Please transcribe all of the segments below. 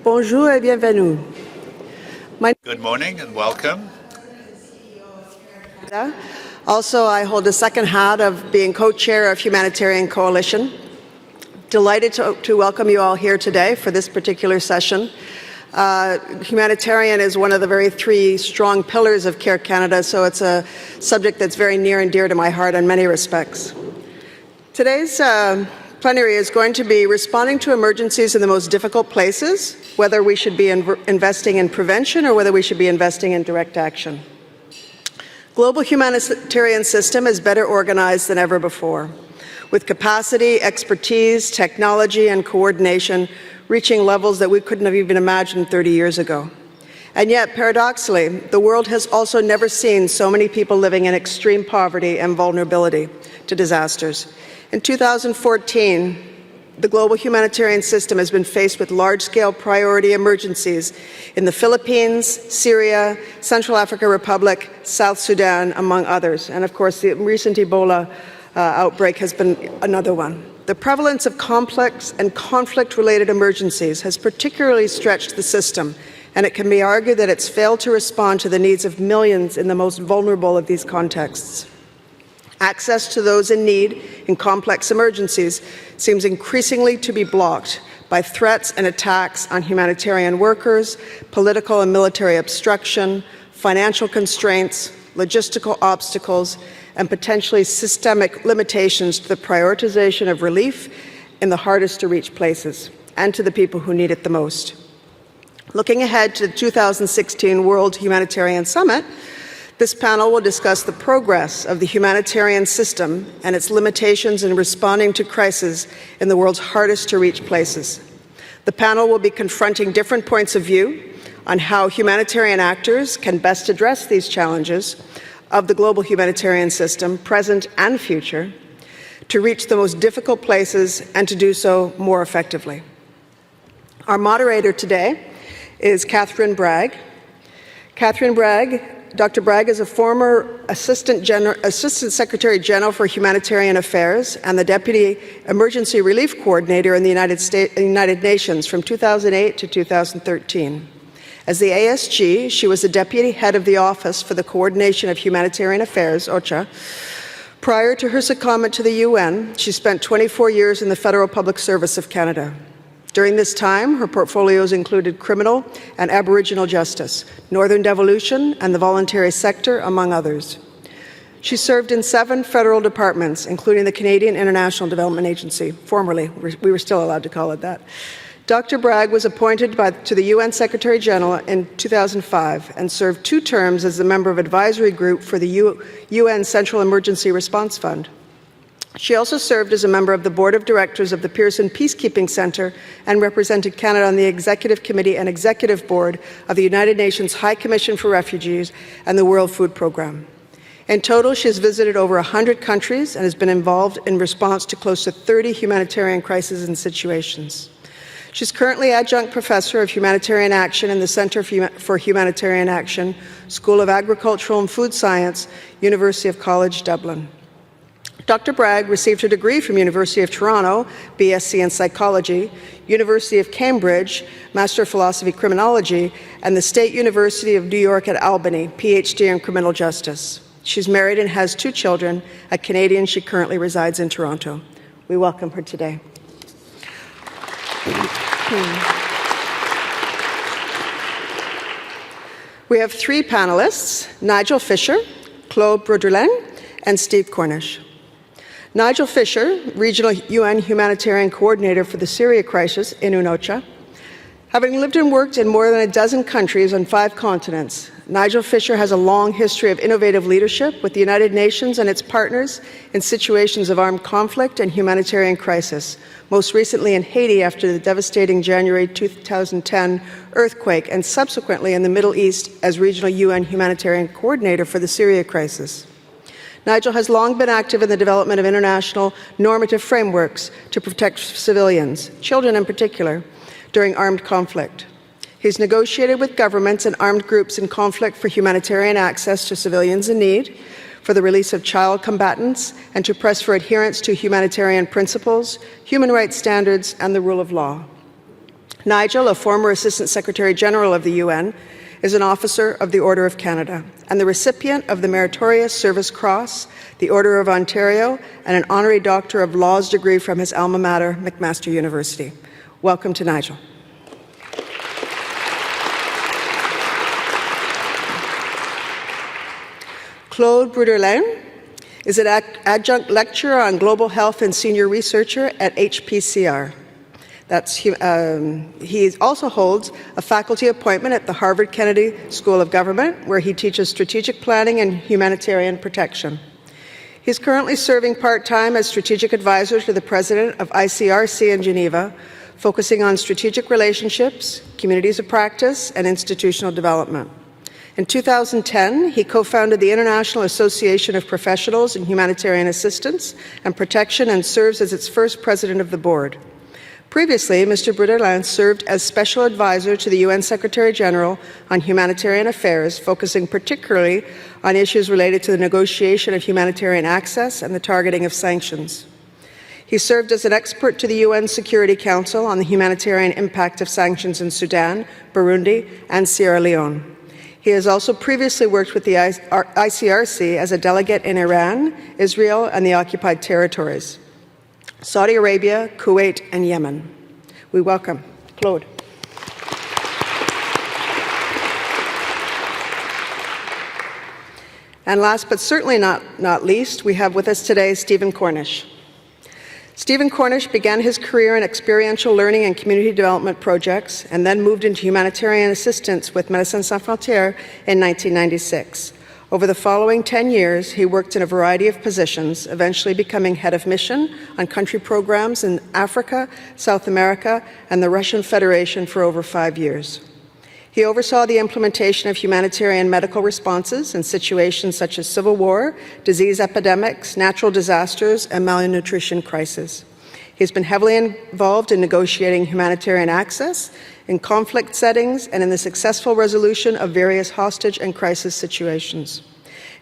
Bonjour et bienvenue. Good morning and welcome. Also, I hold the second hat of being co-chair of Humanitarian Coalition. Delighted to welcome you all here today for this particular session. Humanitarian is one of the very three strong pillars of Care Canada, so it's a subject that's very near and dear to my heart in many respects. Today's plenary is going to be responding to emergencies in the most difficult places, whether we should be investing in prevention or whether we should be investing in direct action. Global humanitarian system is better organized than ever before, with capacity, expertise, technology, and coordination reaching levels that we couldn't have even imagined 30 years ago. And yet, paradoxically, the world has also never seen so many people living in extreme poverty and vulnerability to disasters. In 2014, the global humanitarian system has been faced with large-scale priority emergencies in the Philippines, Syria, Central African Republic, South Sudan, among others. And of course, the recent Ebola outbreak has been another one. The prevalence of complex and conflict-related emergencies has particularly stretched the system, and it can be argued that it's failed to respond to the needs of millions in the most vulnerable of these contexts. Access to those in need in complex emergencies seems increasingly to be blocked by threats and attacks on humanitarian workers, political and military obstruction, financial constraints, logistical obstacles, and potentially systemic limitations to the prioritization of relief in the hardest-to-reach places and to the people who need it the most. Looking ahead to the 2016 World Humanitarian Summit, this panel will discuss the progress of the humanitarian system and its limitations in responding to crises in the world's hardest-to-reach places. The panel will be confronting different points of view on how humanitarian actors can best address these challenges of the global humanitarian system, present and future, to reach the most difficult places and to do so more effectively. Our moderator today is Catherine Bragg. Dr. Bragg is a former Assistant Secretary General for Humanitarian Affairs and the Deputy Emergency Relief Coordinator in the United Nations from 2008 to 2013. As the ASG, she was the Deputy Head of the Office for the Coordination of Humanitarian Affairs, OCHA. Prior to her secondment to the UN, she spent 24 years in the Federal Public Service of Canada. During this time, her portfolios included criminal and Aboriginal justice, northern devolution, and the voluntary sector, among others. She served in 7 federal departments, including the Canadian International Development Agency. Formerly, we were still allowed to call it that. Dr. Bragg was appointed to the UN Secretary General in 2005 and served 2 terms as a member of advisory group for the UN Central Emergency Response Fund. She also served as a member of the Board of Directors of the Pearson Peacekeeping Centre and represented Canada on the Executive Committee and Executive Board of the United Nations High Commission for Refugees and the World Food Programme. In total, she has visited over 100 countries and has been involved in response to close to 30 humanitarian crises and situations. She's currently Adjunct Professor of Humanitarian Action in the Centre for Humanitarian Action, School of Agricultural and Food Science, University of College, Dublin. Dr. Bragg received her degree from University of Toronto, BSc in Psychology, University of Cambridge, Master of Philosophy Criminology, and the State University of New York at Albany, PhD in Criminal Justice. She's married and has 2 children. A Canadian, she currently resides in Toronto. We welcome her today. We have 3 panelists, Nigel Fisher, Claude Broderlen, and Steve Cornish. Nigel Fisher, Regional UN Humanitarian Coordinator for the Syria crisis in UNOCHA. Having lived and worked in more than a dozen countries on 5 continents, Nigel Fisher has a long history of innovative leadership with the United Nations and its partners in situations of armed conflict and humanitarian crisis, most recently in Haiti after the devastating January 2010 earthquake, and subsequently in the Middle East as Regional UN Humanitarian Coordinator for the Syria crisis. Nigel has long been active in the development of international normative frameworks to protect civilians, children in particular, during armed conflict. He's negotiated with governments and armed groups in conflict for humanitarian access to civilians in need, for the release of child combatants, and to press for adherence to humanitarian principles, human rights standards, and the rule of law. Nigel, a former Assistant Secretary General of the UN, is an Officer of the Order of Canada and the recipient of the Meritorious Service Cross, the Order of Ontario, and an Honorary Doctor of Laws degree from his alma mater, McMaster University. Welcome to Nigel. Claude Bruderlin is an adjunct lecturer on global health and senior researcher at HPCR. He also holds a faculty appointment at the Harvard Kennedy School of Government, where he teaches strategic planning and humanitarian protection. He's currently serving part-time as strategic advisor to the president of ICRC in Geneva, focusing on strategic relationships, communities of practice, and institutional development. In 2010, he co-founded the International Association of Professionals in Humanitarian Assistance and Protection and serves as its first president of the board. Previously, Mr. Bruderlin served as Special Advisor to the UN Secretary General on Humanitarian Affairs, focusing particularly on issues related to the negotiation of humanitarian access and the targeting of sanctions. He served as an expert to the UN Security Council on the humanitarian impact of sanctions in Sudan, Burundi, and Sierra Leone. He has also previously worked with the ICRC as a delegate in Iran, Israel, and the occupied territories, Saudi Arabia, Kuwait, and Yemen. We welcome Claude. And last but certainly not least, we have with us today Stephen Cornish. Stephen Cornish began his career in experiential learning and community development projects and then moved into humanitarian assistance with Médecins Sans Frontières in 1996. Over the following 10 years, he worked in a variety of positions, eventually becoming head of mission on country programs in Africa, South America, and the Russian Federation for over 5 years. He oversaw the implementation of humanitarian medical responses in situations such as civil war, disease epidemics, natural disasters, and malnutrition crises. He's been heavily involved in negotiating humanitarian access in conflict settings and in the successful resolution of various hostage and crisis situations.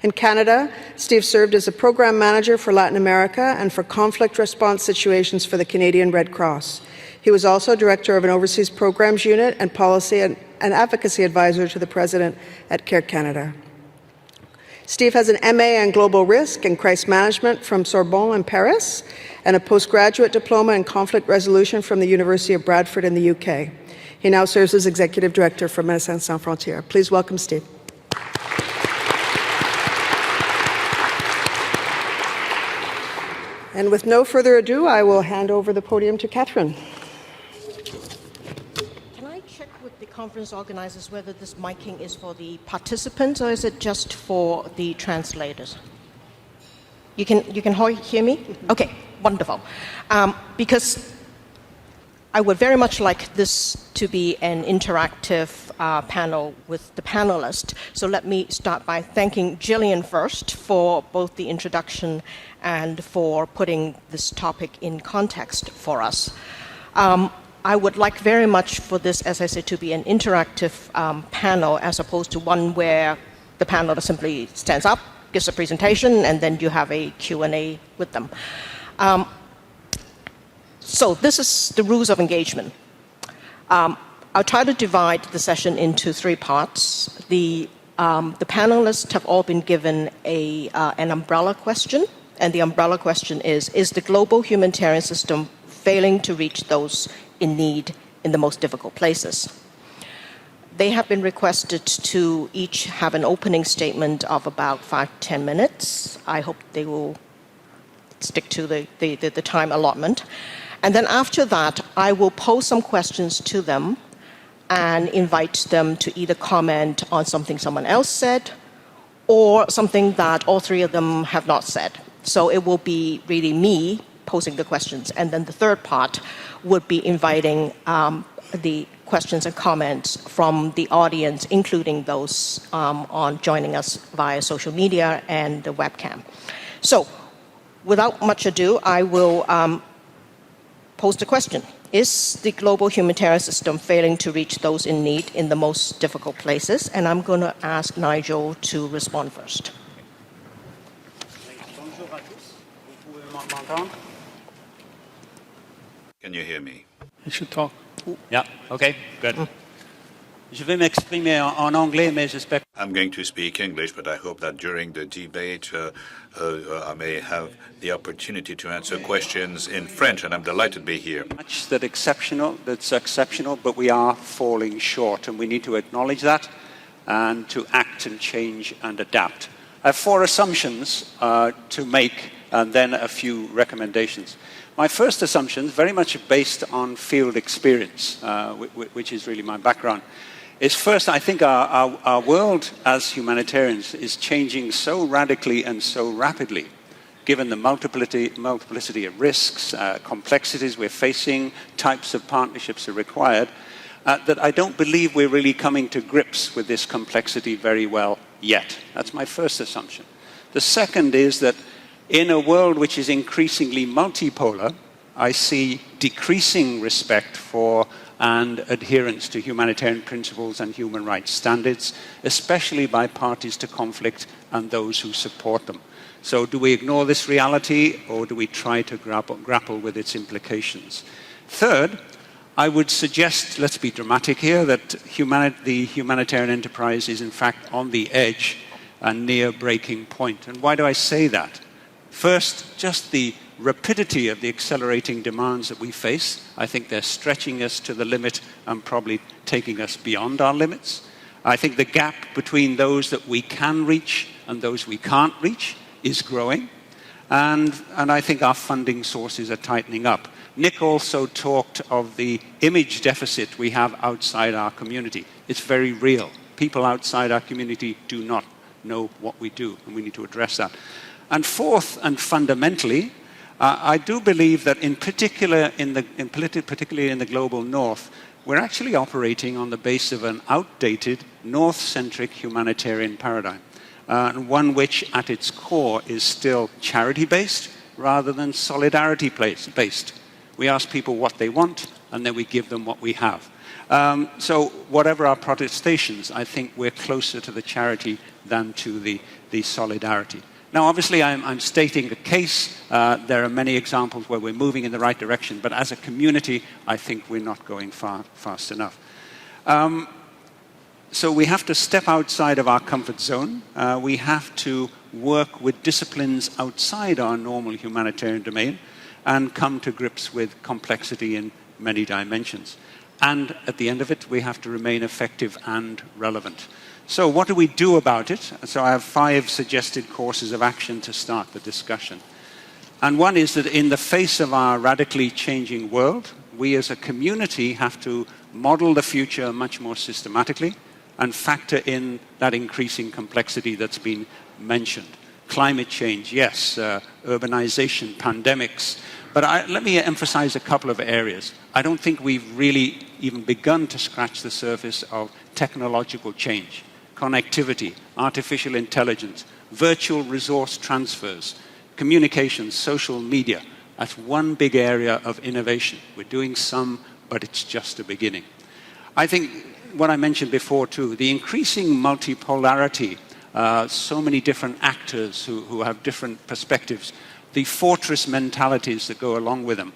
In Canada, Steve served as a program manager for Latin America and for conflict response situations for the Canadian Red Cross. He was also director of an overseas programs unit and policy and advocacy advisor to the president at CARE Canada. Steve has an MA in Global Risk and Crisis Management from Sorbonne in Paris and a postgraduate diploma in conflict resolution from the University of Bradford in the UK. He now serves as Executive Director for Médecins Sans Frontières. Please welcome Steve. And with no further ado, I will hand over the podium to Catherine. Can I check with the conference organizers whether this miking is for the participants or is it just for the translators? You can hear me? Okay, wonderful. Because I would very much like this to be an interactive panel with the panelists. So let me start by thanking Gillian first for both the introduction and for putting this topic in context for us. I would like very much for this, as I said, to be an interactive panel as opposed to one where the panelist simply stands up, gives a presentation, and then you have a Q&A with them. So this is the rules of engagement. I'll try to divide the session into 3 parts. The panelists have all been given an umbrella question, and the umbrella question is the global humanitarian system failing to reach those in need in the most difficult places? They have been requested to each have an opening statement of about 5-10 minutes. I hope they will stick to the time allotment. And then after that, I will pose some questions to them and invite them to either comment on something someone else said or something that all 3 of them have not said. So it will be really me posing the questions. And then the third part would be inviting the questions and comments from the audience, including those on joining us via social media and the webcam. So without much ado, I will pose the question. Is the global humanitarian system failing to reach those in need in the most difficult places? And I'm going to ask Nigel to respond first. Bonjour à tous. Vous pouvez m'entendre? Can you hear me? You should talk. Yeah, okay, good. Je vais m'exprimer en anglais, mais j'espère. I'm going to speak English, but I hope that during the debate I may have the opportunity to answer questions in French, and I'm delighted to be here. Much that's exceptional, but we are falling short, and we need to acknowledge that and to act and change and adapt. I have 4 assumptions to make, and then a few recommendations. My first assumption is very much based on field experience, which is really my background. Is first, I think our world as humanitarians is changing so radically and so rapidly, given the multiplicity of risks, complexities we're facing, types of partnerships are required, that I don't believe we're really coming to grips with this complexity very well yet. That's my first assumption. The second is that in a world which is increasingly multipolar, I see decreasing respect for and adherence to humanitarian principles and human rights standards, especially by parties to conflict and those who support them. So do we ignore this reality, or do we try to grapple with its implications? Third, I would suggest, let's be dramatic here, that the humanitarian enterprise is in fact on the edge and near breaking point. And why do I say that? First, just the rapidity of the accelerating demands that we face. I think they're stretching us to the limit and probably taking us beyond our limits. I think the gap between those that we can reach and those we can't reach is growing. And I think our funding sources are tightening up. Nick also talked of the image deficit we have outside our community. It's very real. People outside our community do not know what we do, and we need to address that. And fourth, and fundamentally, I do believe that particularly in the global north, we're actually operating on the base of an outdated, north-centric humanitarian paradigm, and one which at its core is still charity-based rather than solidarity-based. We ask people what they want, and then we give them what we have. So whatever our protestations, I think we're closer to the charity than to the solidarity. Now, obviously, I'm stating a case. There are many examples where we're moving in the right direction, but as a community, I think we're not going fast enough. So we have to step outside of our comfort zone. We have to work with disciplines outside our normal humanitarian domain and come to grips with complexity in many dimensions. And at the end of it, we have to remain effective and relevant. So what do we do about it? So I have 5 suggested courses of action to start the discussion. And one is that in the face of our radically changing world, we as a community have to model the future much more systematically and factor in that increasing complexity that's been mentioned. Climate change, yes, urbanization, pandemics. But let me emphasize a couple of areas. I don't think we've really even begun to scratch the surface of technological change. Connectivity, artificial intelligence, virtual resource transfers, communications, social media. That's one big area of innovation. We're doing some, but it's just a beginning. I think what I mentioned before too, the increasing multipolarity, so many different actors who have different perspectives, the fortress mentalities that go along with them,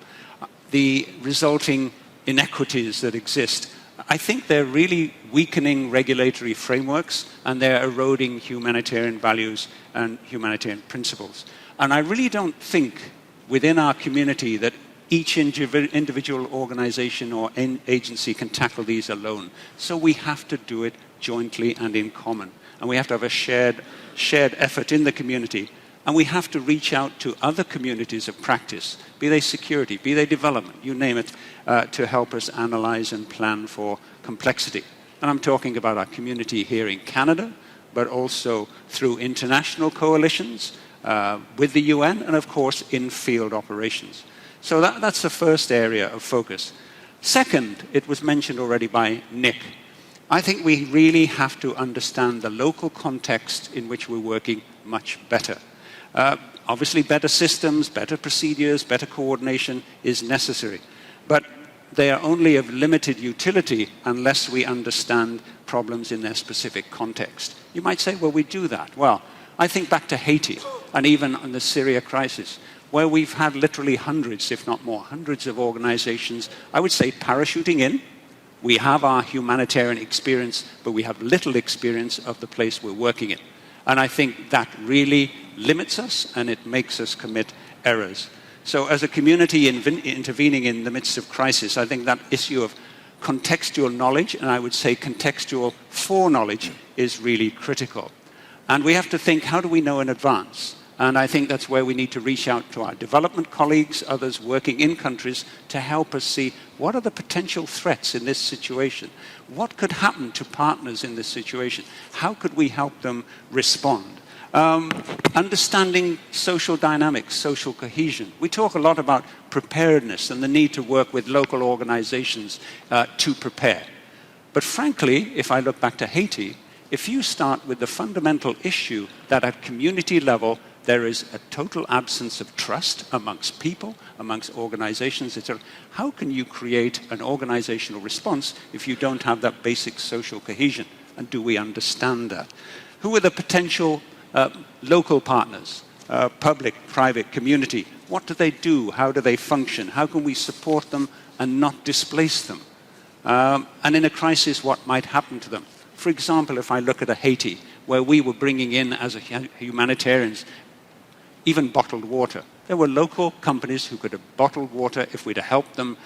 the resulting inequities that exist. I think they're really weakening regulatory frameworks, and they're eroding humanitarian values and humanitarian principles. And I really don't think within our community that each individual organization or agency can tackle these alone. So we have to do it jointly and in common. And we have to have a shared effort in the community. And we have to reach out to other communities of practice, be they security, be they development, you name it, to help us analyze and plan for complexity. And I'm talking about our community here in Canada, but also through international coalitions, with the UN, and of course in field operations. So that's the first area of focus. Second, it was mentioned already by Nick. I think we really have to understand the local context in which we're working much better. Obviously, better systems, better procedures, better coordination is necessary. But they are only of limited utility unless we understand problems in their specific context. You might say, well, we do that. Well, I think back to Haiti and even on the Syria crisis. where we've had literally hundreds, if not more, hundreds of organizations, I would say, parachuting in. We have our humanitarian experience, but we have little experience of the place we're working in. And I think that really limits us, and it makes us commit errors. So as a community intervening in the midst of crisis, I think that issue of contextual knowledge, and I would say contextual foreknowledge, is really critical. And we have to think, how do we know in advance? And I think that's where we need to reach out to our development colleagues, others working in countries, to help us see what are the potential threats in this situation? What could happen to partners in this situation? How could we help them respond? Understanding social dynamics, social cohesion. We talk a lot about preparedness and the need to work with local organizations to prepare. But frankly, if I look back to Haiti, if you start with the fundamental issue that at community level, there is a total absence of trust amongst people, amongst organizations, etc. How can you create an organizational response if you don't have that basic social cohesion? And do we understand that? Who are the potential local partners, public, private, community? What do they do? How do they function? How can we support them and not displace them? And in a crisis, what might happen to them? For example, if I look at Haiti, where we were bringing in as humanitarians even bottled water. There were local companies who could have bottled water if we'd have helped them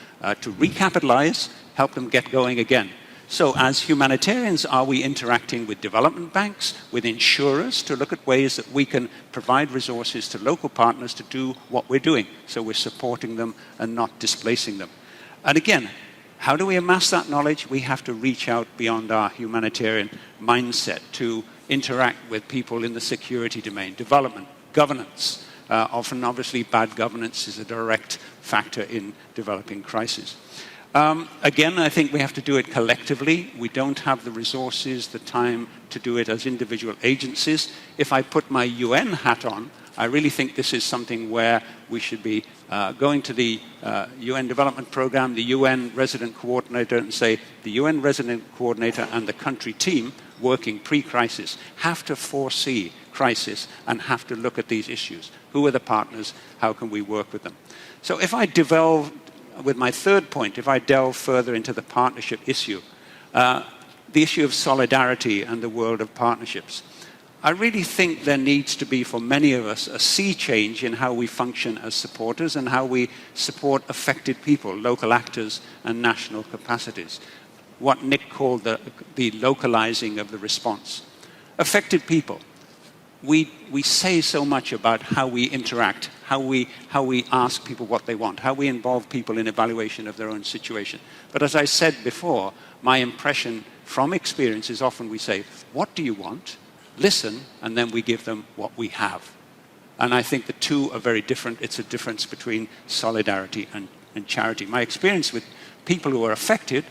to recapitalize, help them get going again. So as humanitarians, are we interacting with development banks, with insurers, to look at ways that we can provide resources to local partners to do what we're doing? So we're supporting them and not displacing them. And again, how do we amass that knowledge? We have to reach out beyond our humanitarian mindset to interact with people in the security domain, development, governance. Often, obviously, bad governance is a direct factor in developing crises. Again, I think we have to do it collectively. We don't have the resources, the time to do it as individual agencies. If I put my UN hat on, I really think this is something where we should be going to the UN Development Programme, the UN Resident Coordinator, and say the UN Resident Coordinator and the country team working pre-crisis have to foresee crisis and have to look at these issues. Who are the partners? How can we work with them? So if I delve, with my third point, if I delve further into the partnership issue, the issue of solidarity and the world of partnerships, I really think there needs to be, for many of us, a sea change in how we function as supporters and how we support affected people, local actors and national capacities. What Nick called the localizing of the response. Affected people. We say so much about how we interact, how we ask people what they want, how we involve people in evaluation of their own situation. But as I said before, my impression from experience is often we say, what do you want? Listen, and then we give them what we have. And I think the two are very different. It's a difference between solidarity and charity. My experience with people who are affected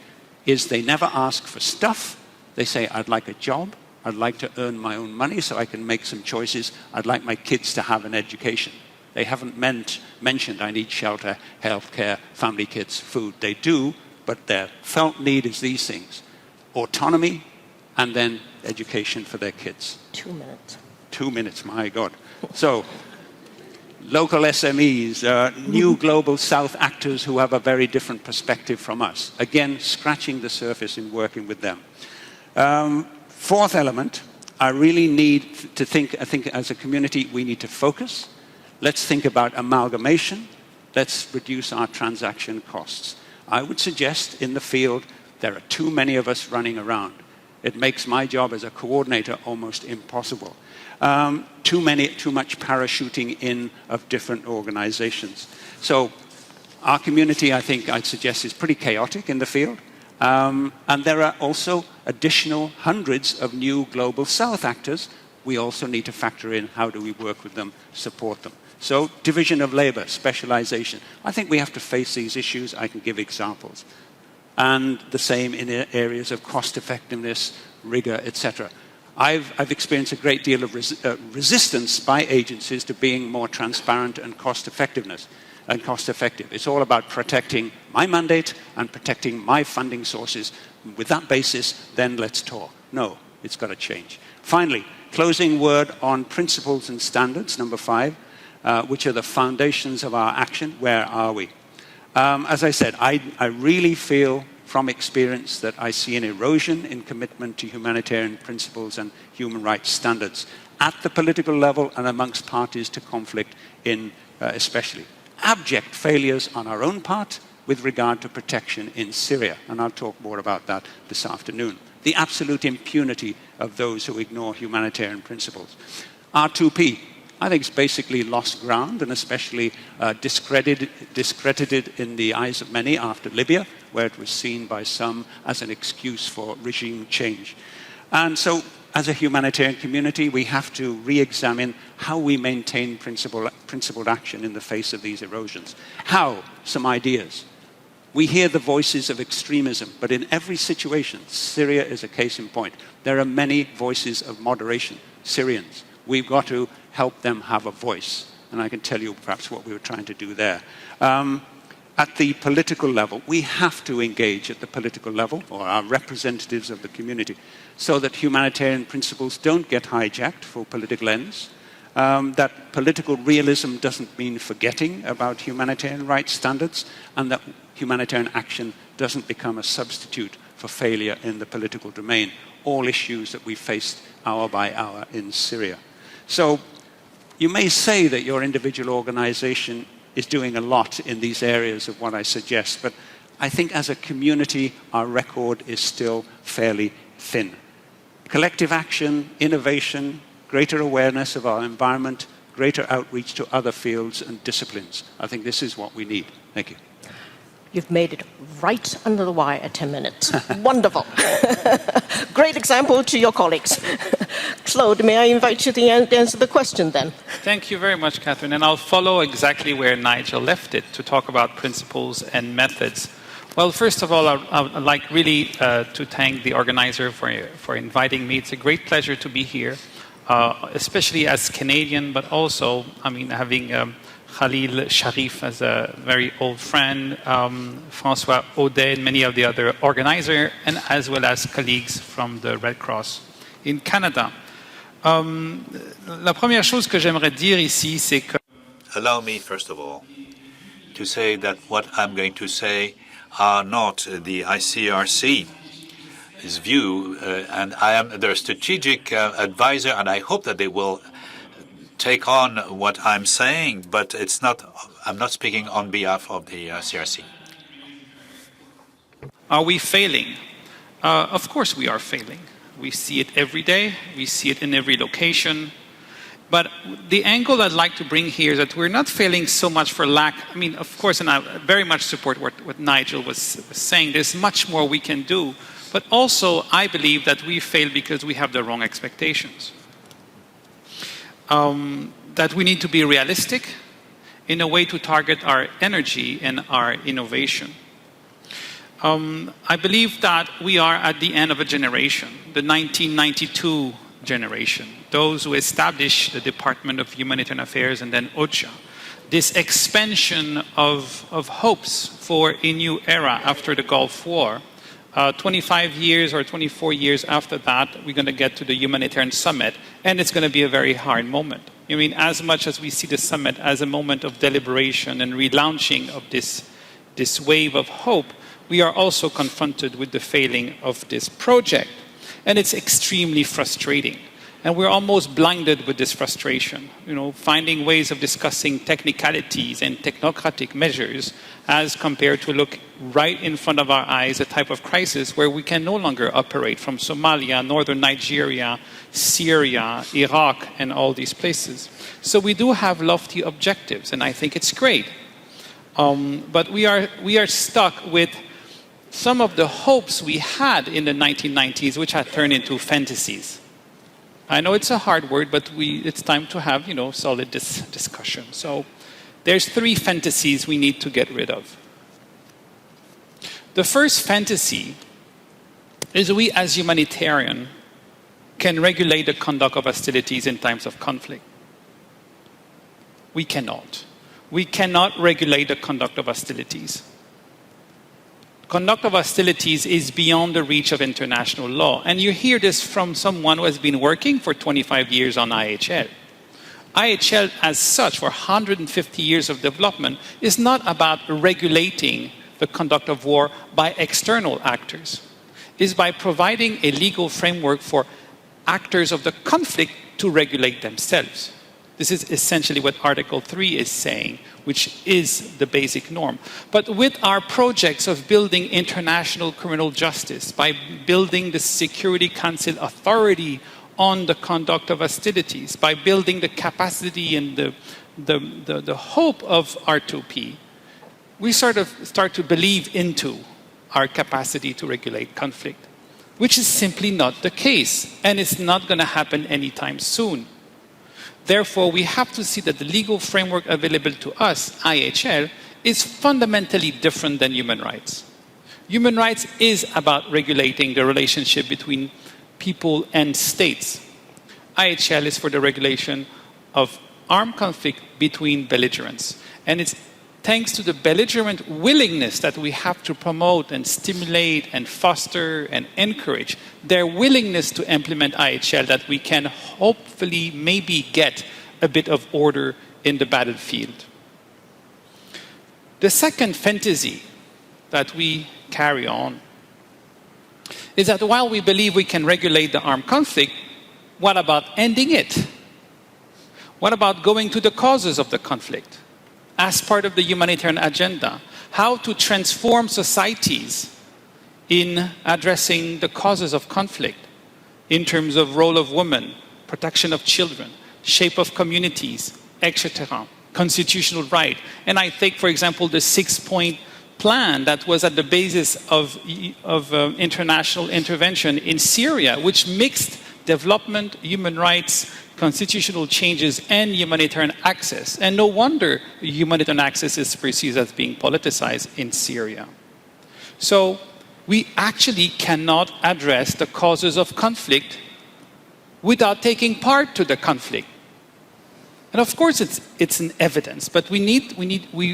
is they never ask for stuff. They say, I'd like a job. I'd like to earn my own money so I can make some choices. I'd like my kids to have an education. They haven't mentioned I need shelter, healthcare, family, kids, food. They do, but their felt need is these things. Autonomy, and then education for their kids. 2 minutes. 2 minutes, my God. So, local SMEs, new global South actors who have a very different perspective from us. Again, scratching the surface in working with them. Fourth element, I really need to think, I think as a community, we need to focus. Let's think about amalgamation. Let's reduce our transaction costs. I would suggest in the field, there are too many of us running around. It makes my job as a coordinator almost impossible. Too much parachuting in of different organizations. So our community, I think I'd suggest, is pretty chaotic in the field. And there are also additional hundreds of new global South actors. We also need to factor in how do we work with them, support them. So division of labor, specialization. I think we have to face these issues. I can give examples. And the same in areas of cost effectiveness, rigor, etc. I've experienced a great deal of resistance by agencies to being more transparent and cost effective. It's all about protecting my mandate and protecting my funding sources. With that basis, then let's talk. No, it's got to change. Finally, closing word on principles and standards, number 5. which are the foundations of our action. Where are we? As I said, I really feel from experience that I see an erosion in commitment to humanitarian principles and human rights standards at the political level and amongst parties to conflict in especially. Abject failures on our own part with regard to protection in Syria, and I'll talk more about that this afternoon. The absolute impunity of those who ignore humanitarian principles. R2P, I think it's basically lost ground and especially discredited in the eyes of many after Libya, where it was seen by some as an excuse for regime change. And so, as a humanitarian community, we have to re-examine how we maintain principled action in the face of these erosions. How? Some ideas. We hear the voices of extremism, but in every situation, Syria is a case in point. There are many voices of moderation, Syrians. We've got to help them have a voice. And I can tell you perhaps what we were trying to do there. At the political level, we have to engage at the political level, or our representatives of the community, so that humanitarian principles don't get hijacked for political ends, that political realism doesn't mean forgetting about humanitarian rights standards, and that humanitarian action doesn't become a substitute for failure in the political domain, all issues that we faced hour by hour in Syria. So you may say that your individual organization is doing a lot in these areas of what I suggest, but I think as a community, our record is still fairly thin. Collective action, innovation, greater awareness of our environment, greater outreach to other fields and disciplines. I think this is what we need. Thank you. You've made it right under the wire at 10 minutes. Wonderful. Great example to your colleagues. Claude, may I invite you to answer the question then? Thank you very much, Catherine. And I'll follow exactly where Nigel left it to talk about principles and methods. Well, first of all, I'd like really to thank the organizer for inviting me. It's a great pleasure to be here, especially as Canadian, but also, I mean, having Khalil Sharif as a very old friend, François Audet and many of the other organizers, and as well as colleagues from the Red Cross in Canada. La première chose que j'aimerais dire ici, c'est que... Allow me, first of all, to say that what I'm going to say are not the ICRC's view, and I am their strategic advisor, and I hope that they will take on what I'm saying, but it's not. I'm not speaking on behalf of the CRC. Are we failing? Of course we are failing. We see it every day. We see it in every location. But the angle I'd like to bring here is that we're not failing so much for lack. I mean, of course, and I very much support what Nigel was saying. There's much more we can do. But also, I believe that we fail because we have the wrong expectations. That we need to be realistic in a way to target our energy and our innovation. I believe that we are at the end of a generation, the 1992 generation, those who established the Department of Humanitarian Affairs and then OCHA. This expansion of hopes for a new era after the Gulf War. 25 years or 24 years after that, we're going to get to the Humanitarian Summit, and it's going to be a very hard moment. I mean, as much as we see the summit as a moment of deliberation and relaunching of this wave of hope, we are also confronted with the failing of this project. And it's extremely frustrating. And we're almost blinded with this frustration, you know, finding ways of discussing technicalities and technocratic measures as compared to look right in front of our eyes, a type of crisis where we can no longer operate from Somalia, northern Nigeria, Syria, Iraq, and all these places. So we do have lofty objectives, and I think it's great. But we are stuck with some of the hopes we had in the 1990s, which had turned into fantasies. I know it's a hard word, but it's time to have, solid discussion. So there's 3 fantasies we need to get rid of. The first fantasy is we as humanitarians can regulate the conduct of hostilities in times of conflict. We cannot. We cannot regulate the conduct of hostilities. Conduct of hostilities is beyond the reach of international law. And you hear this from someone who has been working for 25 years on IHL. IHL as such, for 150 years of development, is not about regulating the conduct of war by external actors. It's by providing a legal framework for actors of the conflict to regulate themselves. This is essentially what Article 3 is saying, which is the basic norm. But with our projects of building international criminal justice, by building the Security Council authority on the conduct of hostilities, by building the capacity and the hope of R2P, we sort of start to believe into our capacity to regulate conflict, which is simply not the case, and it's not going to happen anytime soon. Therefore, we have to see that the legal framework available to us, IHL, is fundamentally different than human rights. Human rights is about regulating the relationship between people and states. IHL is for the regulation of armed conflict between belligerents. And it's thanks to the belligerent willingness that we have to promote and stimulate and foster and encourage their willingness to implement IHL that we can hopefully maybe get a bit of order in the battlefield. The second fantasy that we carry on is that while we believe we can regulate the armed conflict, what about ending it? What about going to the causes of the conflict as part of the humanitarian agenda? How to transform societies in addressing the causes of conflict in terms of role of women, protection of children, shape of communities, etc., constitutional right. And I take, for example, the 6-point plan that was at the basis of international intervention in Syria, which mixed development, human rights, constitutional changes, and humanitarian access. And no wonder humanitarian access is perceived as being politicized in Syria. So we actually cannot address the causes of conflict without taking part to the conflict. And of course, it's an evidence, but we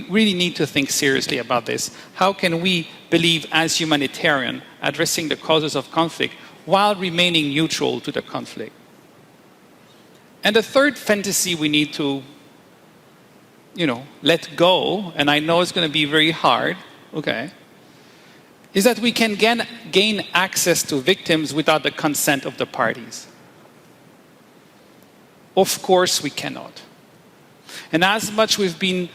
really need to think seriously about this. How can we believe as humanitarian addressing the causes of conflict while remaining neutral to the conflict? And the third fantasy we need to, let go, and I know it's going to be very hard, okay, is that we can gain access to victims without the consent of the parties. Of course we cannot. And as much we've been,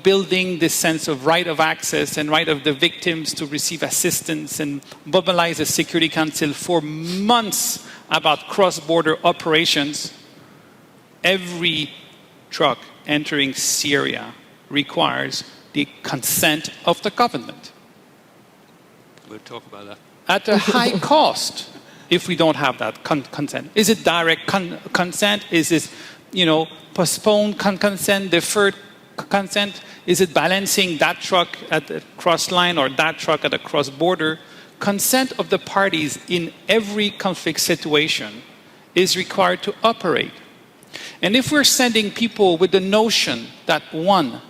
building this sense of right of access and right of the victims to receive assistance and mobilize the Security Council for months about cross-border operations, every truck entering Syria requires the consent of the government. We'll talk about that. At a high cost if we don't have that consent. Is it direct consent? Is it, postponed consent, deferred consent? Is it balancing that truck at the cross line or that truck at the cross border? Consent of the parties in every conflict situation is required to operate. And if we're sending people with the notion that, one,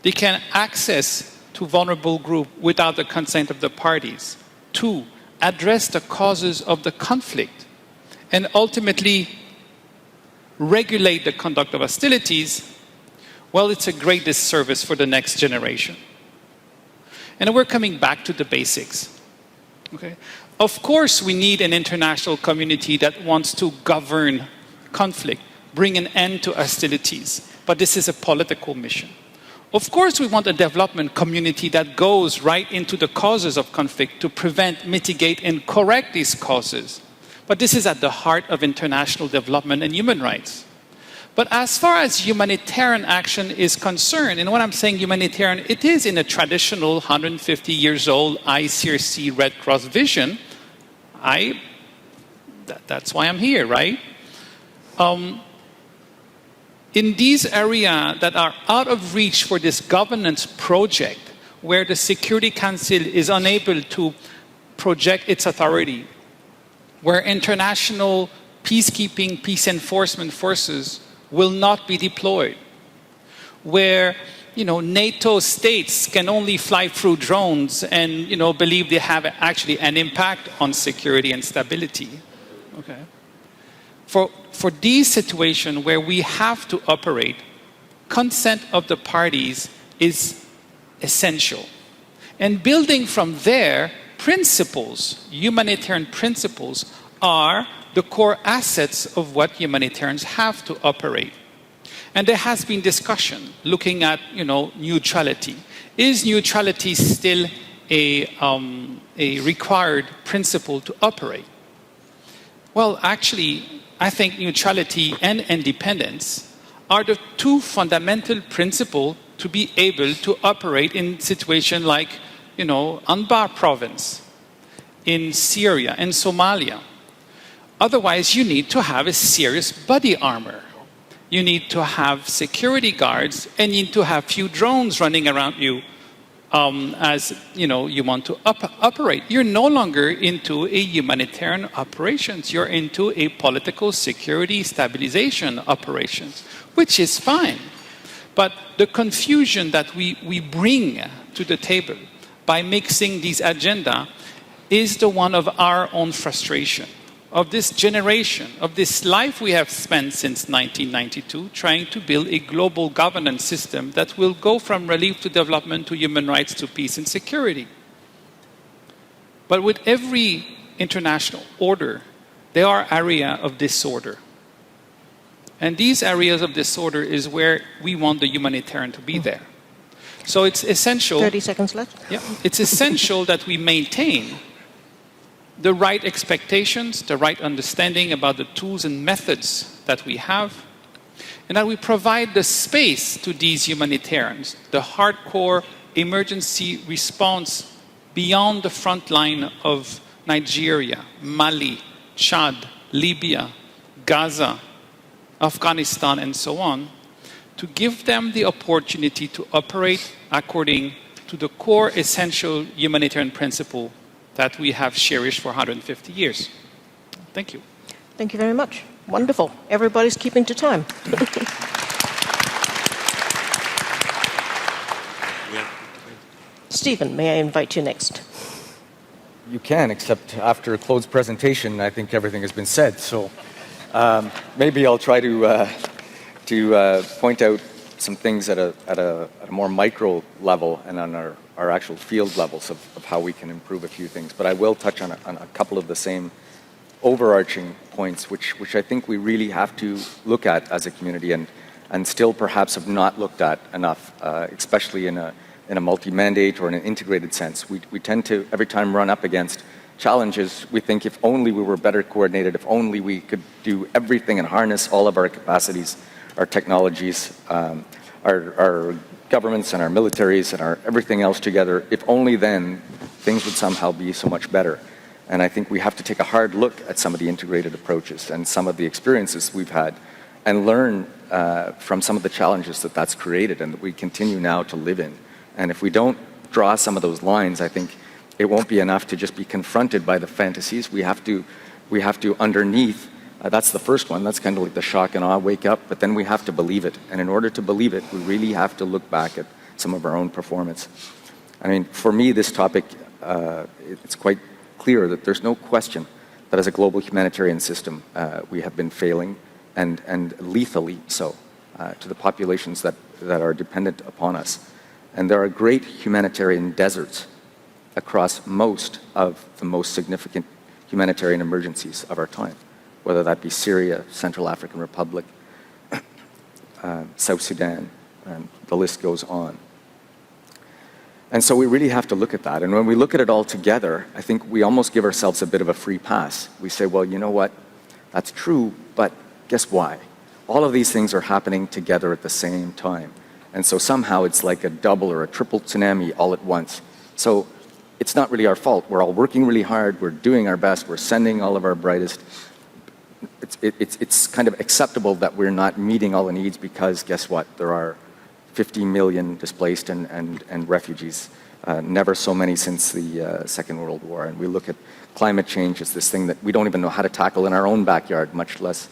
they can access to vulnerable group without the consent of the parties, two, address the causes of the conflict, and ultimately regulate the conduct of hostilities, well, it's a great disservice for the next generation. And we're coming back to the basics. Okay? Of course, we need an international community that wants to govern conflict, bring an end to hostilities, but this is a political mission. Of course, we want a development community that goes right into the causes of conflict to prevent, mitigate, and correct these causes. But this is at the heart of international development and human rights. But as far as humanitarian action is concerned, and when I'm saying humanitarian, it is in a traditional 150 years old ICRC Red Cross vision. That's why I'm here, right? In these areas that are out of reach for this governance project, where the Security Council is unable to project its authority, where international peacekeeping, peace enforcement forces will not be deployed, where NATO states can only fly through drones and believe they have actually an impact on security and stability. Okay. for these situations where we have to operate, consent of the parties is essential. And building from there, principles, humanitarian principles, are the core assets of what humanitarians have to operate. And there has been discussion looking at, neutrality. Is neutrality still a required principle to operate? Well, actually, I think neutrality and independence are the two fundamental principles to be able to operate in situations like, Anbar province, in Syria, and Somalia. Otherwise, you need to have a serious body armor. You need to have security guards, and you need to have few drones running around you as you want to operate. You're no longer into a humanitarian operations. You're into a political security stabilization operations, which is fine. But the confusion that we bring to the table by mixing these agenda is the one of our own frustration, of this generation, of this life we have spent since 1992, trying to build a global governance system that will go from relief to development to human rights to peace and security. But with every international order, there are areas of disorder. And these areas of disorder is where we want the humanitarian to be there. So it's essential... 30 seconds left. Yeah, it's essential that we maintain the right expectations, the right understanding about the tools and methods that we have, and that we provide the space to these humanitarians, the hardcore emergency response beyond the front line of Nigeria, Mali, Chad, Libya, Gaza, Afghanistan, and so on, to give them the opportunity to operate according to the core essential humanitarian principle that we have cherished for 150 years. Thank you. Thank you very much. Wonderful. Everybody's keeping to time. Stephen, may I invite you next? You can, except after a closed presentation, I think everything has been said. So maybe I'll try to point out some things at a more micro level and on our actual field levels of how we can improve a few things. But I will touch on a couple of the same overarching points, which I think we really have to look at as a community and still perhaps have not looked at enough, especially in a multi-mandate or in an integrated sense. We tend to, every time, run up against challenges. We think if only we were better coordinated, if only we could do everything and harness all of our capacities, our technologies, our governments and our militaries and our everything else together, if only then things would somehow be so much better. And I think we have to take a hard look at some of the integrated approaches and some of the experiences we've had and learn from some of the challenges that that's created and that we continue now to live in. And if we don't draw some of those lines, I think it won't be enough to just be confronted by the fantasies. We have to underneath, that's the first one, that's kind of like the shock and awe, wake up, but then we have to believe it. And in order to believe it, we really have to look back at some of our own performance. I mean, for me, this topic, it's quite clear that there's no question that as a global humanitarian system, we have been failing and lethally so to the populations that are dependent upon us. And there are great humanitarian deserts across most of the most significant humanitarian emergencies of our time, whether that be Syria, Central African Republic, South Sudan, and the list goes on. And so we really have to look at that. And when we look at it all together, I think we almost give ourselves a bit of a free pass. We say, well, you know what? That's true, but guess why? All of these things are happening together at the same time. And so somehow it's like a double or a triple tsunami all at once. So it's not really our fault. We're all working really hard. We're doing our best. We're sending all of our brightest. It's kind of acceptable that we're not meeting all the needs because guess what? There are 50 million displaced and refugees, never so many since the Second World War. And we look at climate change as this thing that we don't even know how to tackle in our own backyard, much less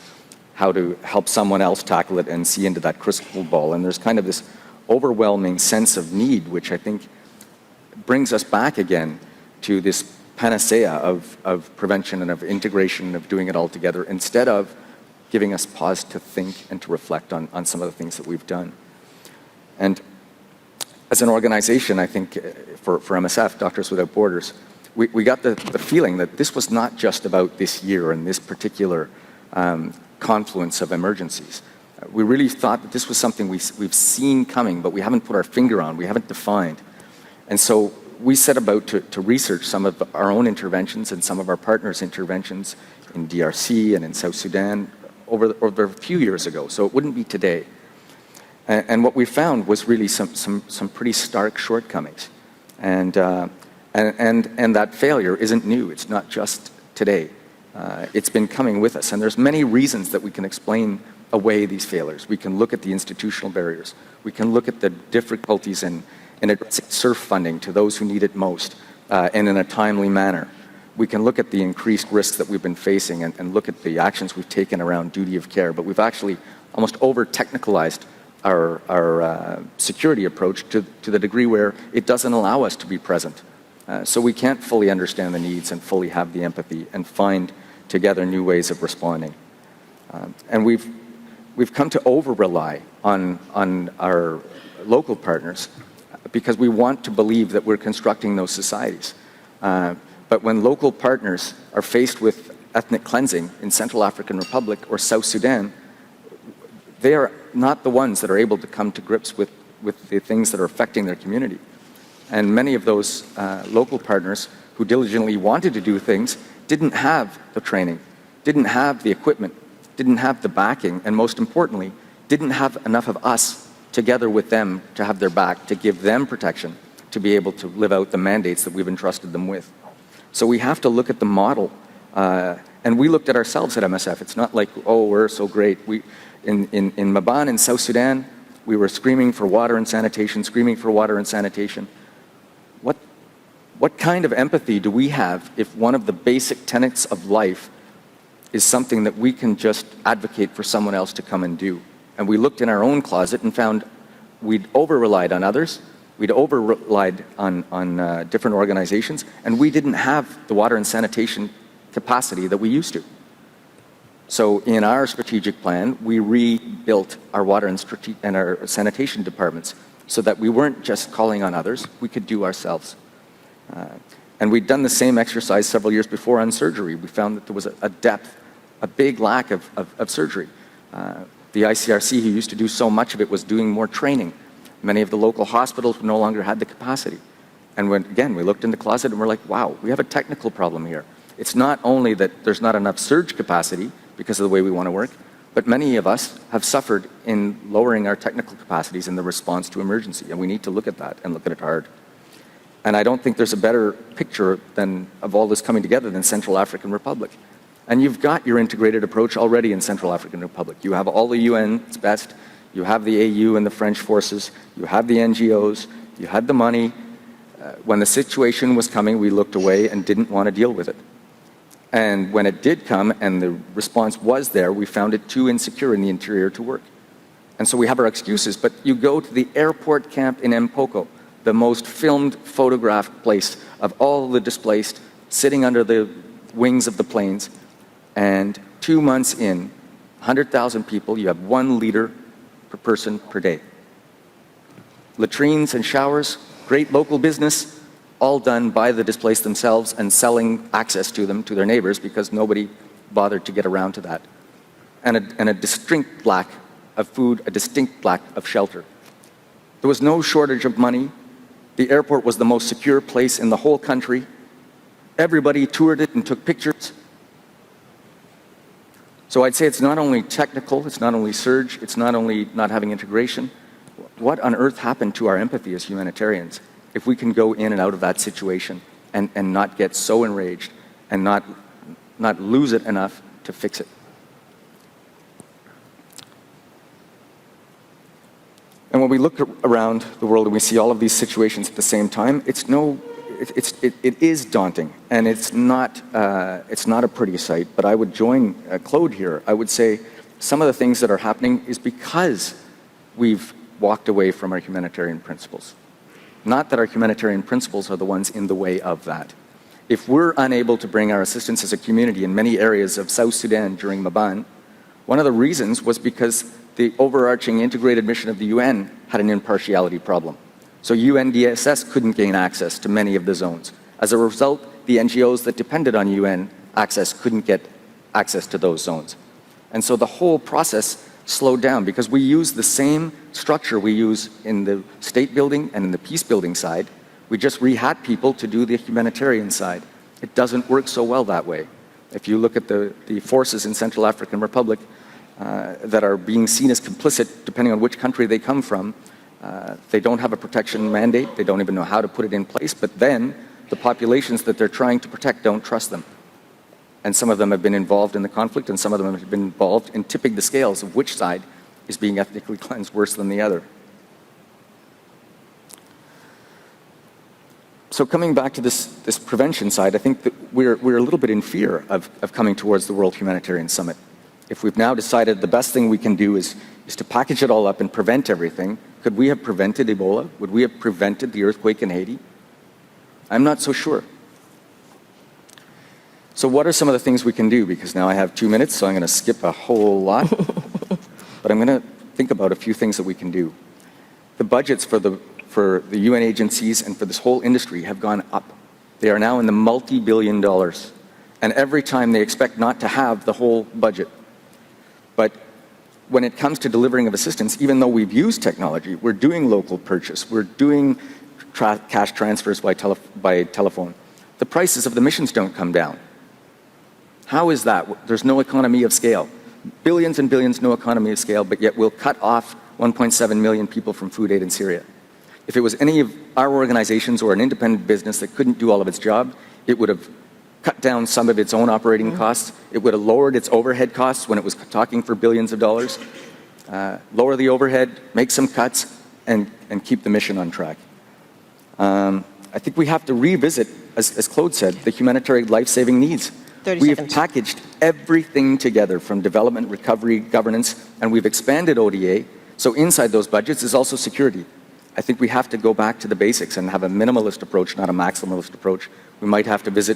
how to help someone else tackle it and see into that crystal ball. And there's kind of this overwhelming sense of need, which I think brings us back again to this panacea of prevention and of integration and of doing it all together instead of giving us pause to think and to reflect on some of the things that we've done. And as an organization, I think for MSF, Doctors Without Borders, we got the feeling that this was not just about this year and this particular confluence of emergencies. We really thought that this was something we've seen coming, but we haven't put our finger on, we haven't defined. And so we set about to research some of our own interventions and some of our partners' interventions in DRC and in South Sudan over a few years ago, so it wouldn't be today. And what we found was really some pretty stark shortcomings. And that failure isn't new. It's not just today. It's been coming with us. And there's many reasons that we can explain away these failures. We can look at the institutional barriers. We can look at the difficulties in addressing SURF funding to those who need it most and in a timely manner. We can look at the increased risks that we've been facing and look at the actions we've taken around duty of care. But we've actually almost over-technicalized our security approach to the degree where it doesn't allow us to be present. So we can't fully understand the needs and fully have the empathy and find together new ways of responding. And we've come to over-rely on our local partners because we want to believe that we're constructing those societies. But when local partners are faced with ethnic cleansing in Central African Republic or South Sudan, they are not the ones that are able to come to grips with the things that are affecting their community. And many of those local partners who diligently wanted to do things didn't have the training, didn't have the equipment, didn't have the backing, and most importantly, didn't have enough of us together with them to have their back, to give them protection, to be able to live out the mandates that we've entrusted them with. So we have to look at the model, and we looked at ourselves at MSF. It's not like, oh, we're so great. In Maban in South Sudan, we were screaming for water and sanitation, screaming for water and sanitation. What kind of empathy do we have if one of the basic tenets of life is something that we can just advocate for someone else to come and do? And we looked in our own closet and found we'd over-relied on others, we'd over-relied on different organizations, and we didn't have the water and sanitation capacity that we used to. So in our strategic plan, we rebuilt our water and our sanitation departments so that we weren't just calling on others, we could do ourselves. And we'd done the same exercise several years before on surgery. We found that there was a depth, a big lack of surgery. The ICRC, who used to do so much of it, was doing more training. Many of the local hospitals no longer had the capacity. And again, we looked in the closet and we're like, wow, we have a technical problem here. It's not only that there's not enough surge capacity because of the way we want to work, but many of us have suffered in lowering our technical capacities in the response to emergency. And we need to look at that and look at it hard. And I don't think there's a better picture of all this coming together than Central African Republic. And you've got your integrated approach already in Central African Republic. You have all the UN's best, you have the AU and the French forces, you have the NGOs, you had the money. When the situation was coming, we looked away and didn't want to deal with it. And when it did come and the response was there, we found it too insecure in the interior to work. And so we have our excuses, but you go to the airport camp in Mpoko, the most filmed, photographed place of all the displaced sitting under the wings of the planes. And 2 months in, 100,000 people, you have 1 liter per person per day. Latrines and showers, great local business, all done by the displaced themselves and selling access to them to their neighbors because nobody bothered to get around to that. And a distinct lack of food, a distinct lack of shelter. There was no shortage of money. The airport was the most secure place in the whole country. Everybody toured it and took pictures. So I'd say it's not only technical, it's not only surge, it's not only not having integration. What on earth happened to our empathy as humanitarians if we can go in and out of that situation and not get so enraged and not lose it enough to fix it? And when we look around the world and we see all of these situations at the same time, it is daunting, and it's not a pretty sight. But I would join Claude here. I would say some of the things that are happening is because we've walked away from our humanitarian principles. Not that our humanitarian principles are the ones in the way of that. If we're unable to bring our assistance as a community in many areas of South Sudan during Maban, One of the reasons was because the overarching integrated mission of the UN had an impartiality problem. So UNDSS couldn't gain access to many of the zones. As a result, the NGOs that depended on UN access couldn't get access to those zones. And so the whole process slowed down because we use the same structure we use in the state building and in the peace building side. We just rehat people to do the humanitarian side. It doesn't work so well that way. If you look at the forces in Central African Republic that are being seen as complicit, depending on which country they come from, they don't have a protection mandate. They don't even know how to put it in place. But then the populations that they're trying to protect don't trust them. And some of them have been involved in the conflict, and some of them have been involved in tipping the scales of which side is being ethnically cleansed worse than the other. So coming back to this prevention side, I think that we're a little bit in fear of coming towards the World Humanitarian Summit. If we've now decided the best thing we can do is to package it all up and prevent everything, could we have prevented Ebola? Would we have prevented the earthquake in Haiti? I'm not so sure. So what are some of the things we can do? Because now I have 2 minutes, so I'm going to skip a whole lot. But I'm going to think about a few things that we can do. The budgets for the UN agencies and for this whole industry have gone up. They are now in the multi-billion dollars. And every time they expect not to have the whole budget. But when it comes to delivering of assistance, even though we've used technology, we're doing local purchase, we're doing cash transfers by telephone, the prices of the missions don't come down. How is that? There's no economy of scale. Billions and billions, no economy of scale, but yet we'll cut off 1.7 million people from food aid in Syria. If it was any of our organizations or an independent business that couldn't do all of its job, it would have cut down some of its own operating costs. It would have lowered its overhead costs when it was talking for billions of dollars. Lower the overhead, make some cuts, and keep the mission on track. I think we have to revisit, as Claude said, the humanitarian life-saving needs. We have packaged everything together from development, recovery, governance, and we've expanded ODA. So inside those budgets is also security. I think we have to go back to the basics and have a minimalist approach, not a maximalist approach. We might have to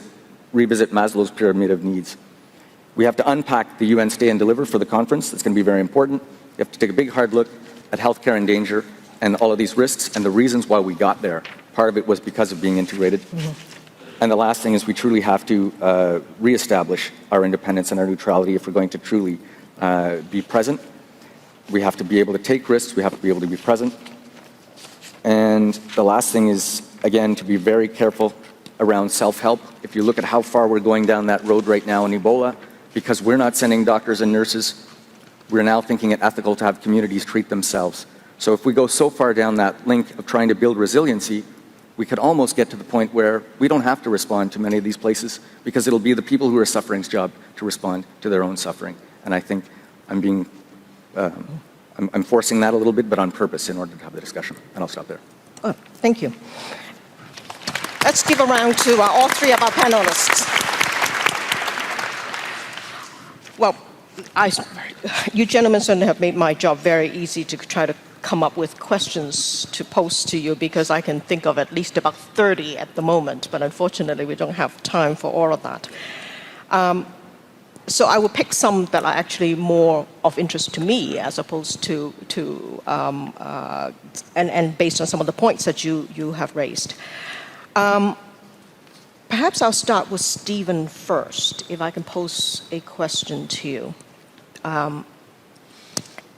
revisit Maslow's pyramid of needs. We have to unpack the UN Stay and Deliver for the conference. That's going to be very important. We have to take a big hard look at healthcare in danger and all of these risks and the reasons why we got there. Part of it was because of being integrated. And the last thing is we truly have to reestablish our independence and our neutrality if we're going to truly be present. We have to be able to take risks. We have to be able to be present. And the last thing is, again, to be very careful around self-help. If you look at how far we're going down that road right now in Ebola, because we're not sending doctors and nurses, we're now thinking it ethical to have communities treat themselves. So if we go so far down that link of trying to build resiliency, we could almost get to the point where we don't have to respond to many of these places because it'll be the people who are suffering's job to respond to their own suffering. And I think I'm forcing that a little bit, but on purpose in order to have the discussion. And I'll stop there. Oh, thank you. Let's give a round to all three of our panelists. Well, you gentlemen certainly have made my job very easy to try to come up with questions to pose to you because I can think of at least about 30 at the moment, but unfortunately we don't have time for all of that. So I will pick some that are actually more of interest to me as opposed to and based on some of the points that you have raised. Perhaps I'll start with Stephen first, if I can pose a question to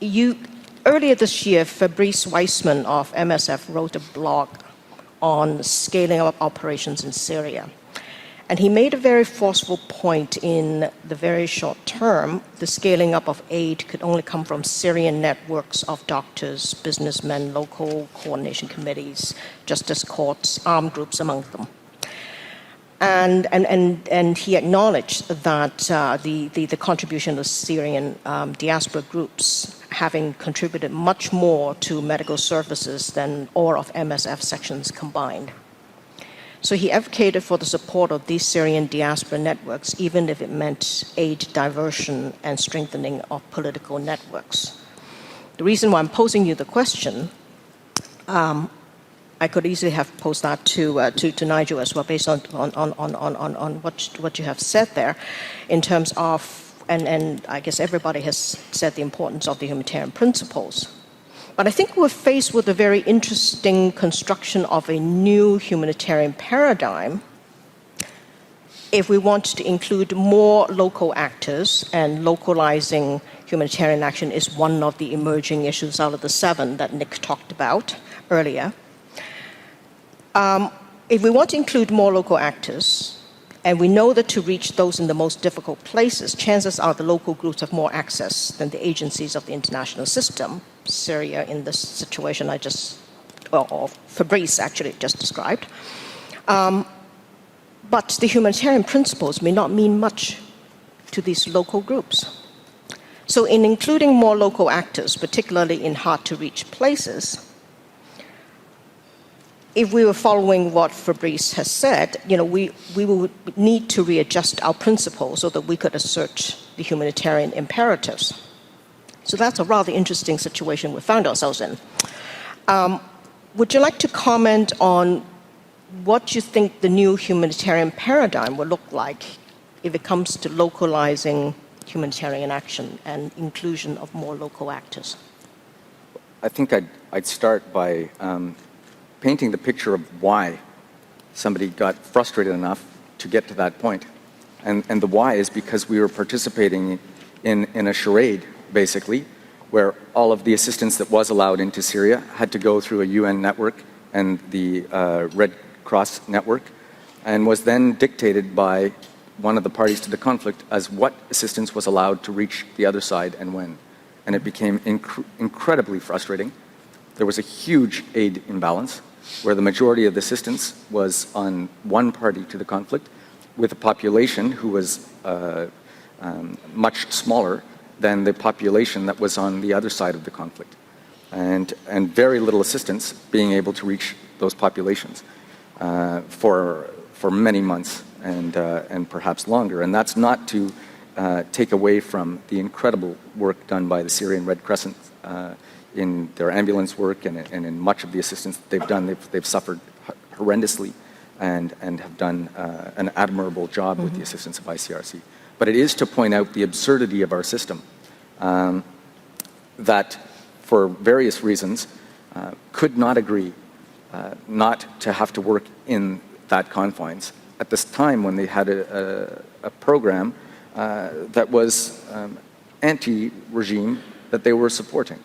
you. Earlier this year, Fabrice Weissman of MSF wrote a blog on scaling up operations in Syria. And he made a very forceful point in the very short term, the scaling up of aid could only come from Syrian networks of doctors, businessmen, local coordination committees, justice courts, armed groups among them. And he acknowledged that the contribution of Syrian diaspora groups having contributed much more to medical services than all of MSF sections combined. So he advocated for the support of these Syrian diaspora networks, even if it meant aid diversion and strengthening of political networks. The reason why I'm posing you the question, I could easily have posed that to Nigel as well, based on what you have said there, in terms of and I guess everybody has said the importance of the humanitarian principles. But I think we're faced with a very interesting construction of a new humanitarian paradigm if we want to include more local actors, and localizing humanitarian action is one of the emerging issues out of the 7 that Nick talked about earlier. If we want to include more local actors, and we know that to reach those in the most difficult places, chances are the local groups have more access than the agencies of the international system. Syria in this situation or Fabrice actually just described. But the humanitarian principles may not mean much to these local groups. So in including more local actors, particularly in hard-to-reach places, if we were following what Fabrice has said, we will need to readjust our principles so that we could assert the humanitarian imperatives. So that's a rather interesting situation we found ourselves in. Would you like to comment on what you think the new humanitarian paradigm will look like if it comes to localizing humanitarian action and inclusion of more local actors? I think I'd start by painting the picture of why somebody got frustrated enough to get to that point. And the why is because we were participating in a charade, basically, where all of the assistance that was allowed into Syria had to go through a UN network and the Red Cross network, and was then dictated by one of the parties to the conflict as what assistance was allowed to reach the other side and when. And it became incredibly frustrating. There was a huge aid imbalance where the majority of the assistance was on one party to the conflict, with a population who was much smaller than the population that was on the other side of the conflict, and very little assistance being able to reach those populations for many months and perhaps longer. And that's not to take away from the incredible work done by the Syrian Red Crescent in their ambulance work and in much of the assistance that they've done. They've suffered horrendously and have done an admirable job with the assistance of ICRC. But it is to point out the absurdity of our system that, for various reasons, could not agree not to have to work in that confines at this time when they had a program that was anti-regime that they were supporting.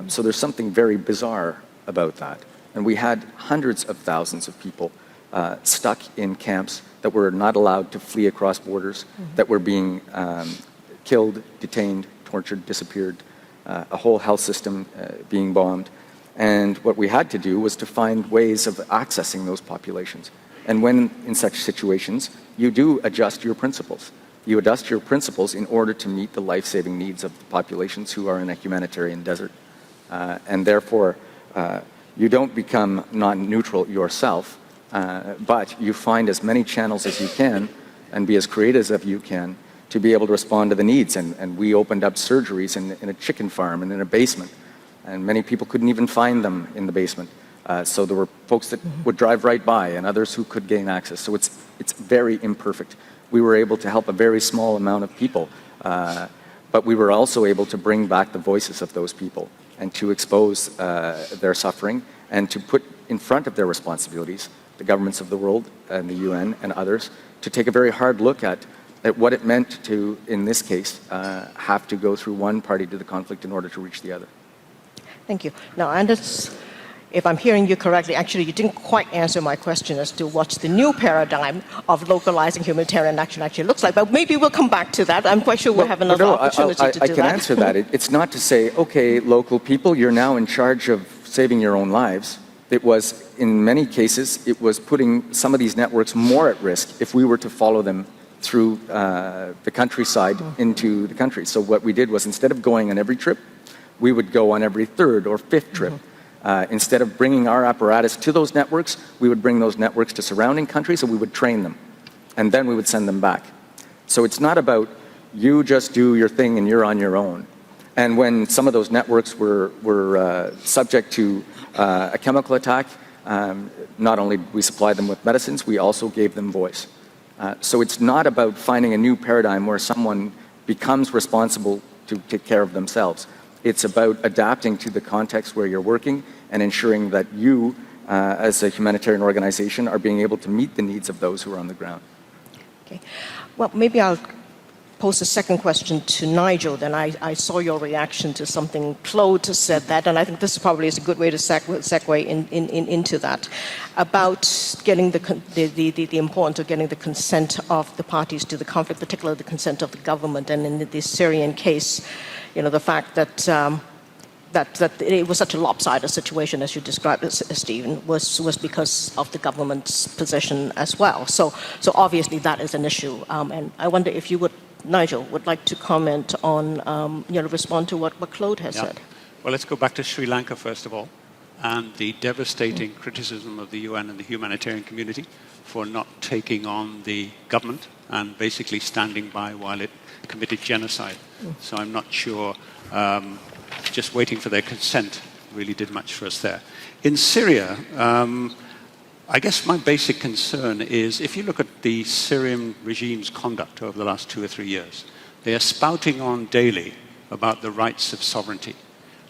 So there's something very bizarre about that. And we had hundreds of thousands of people stuck in camps that were not allowed to flee across borders, that were being killed, detained, tortured, disappeared, a whole health system being bombed. And what we had to do was to find ways of accessing those populations. And when in such situations, you do adjust your principles. You adjust your principles in order to meet the life-saving needs of the populations who are in a humanitarian desert. And therefore, you don't become non-neutral yourself, but you find as many channels as you can and be as creative as you can to be able to respond to the needs. And we opened up surgeries in a chicken farm and in a basement. And many people couldn't even find them in the basement. So there were folks that would drive right by and others who could gain access. So it's very imperfect. We were able to help a very small amount of people, but we were also able to bring back the voices of those people and to expose their suffering and to put in front of their responsibilities the governments of the world and the UN and others to take a very hard look at what it meant to, in this case, have to go through one party to the conflict in order to reach the other. Thank you. Now, Anders, if I'm hearing you correctly, actually you didn't quite answer my question as to what the new paradigm of localizing humanitarian action actually looks like, but maybe we'll come back to that. I'm quite sure we'll have another opportunity to do that. I can answer that. It's not to say, okay, local people, you're now in charge of saving your own lives. It was, in many cases, it was putting some of these networks more at risk if we were to follow them through the countryside into the country. So what we did was, instead of going on every trip, we would go on every third or fifth trip. Instead of bringing our apparatus to those networks, we would bring those networks to surrounding countries and we would train them. And then we would send them back. So it's not about you just do your thing and you're on your own. And when some of those networks were subject to a chemical attack, not only did we supply them with medicines, we also gave them voice. So it's not about finding a new paradigm where someone becomes responsible to take care of themselves. It's about adapting to the context where you're working and ensuring that you, as a humanitarian organization, are being able to meet the needs of those who are on the ground. Okay. Well, maybe I'll pose a second question to Nigel. Then I saw your reaction to something Claude said that, and I think this probably is a good way to segue into that, about getting the importance of getting the consent of the parties to the conflict, particularly the consent of the government. And in the Syrian case, the fact that that it was such a lopsided situation, as you described it, Stephen, was because of the government's position as well. So obviously that is an issue. And I wonder if you would, Nigel, would like to comment on, respond to what Claude has said. Well, let's go back to Sri Lanka, first of all, and the devastating criticism of the UN and the humanitarian community for not taking on the government and basically standing by while it committed genocide. So I'm not sure just waiting for their consent really did much for us there. In Syria, I guess my basic concern is if you look at the Syrian regime's conduct over the last 2 or 3 years, they are spouting on daily about the rights of sovereignty.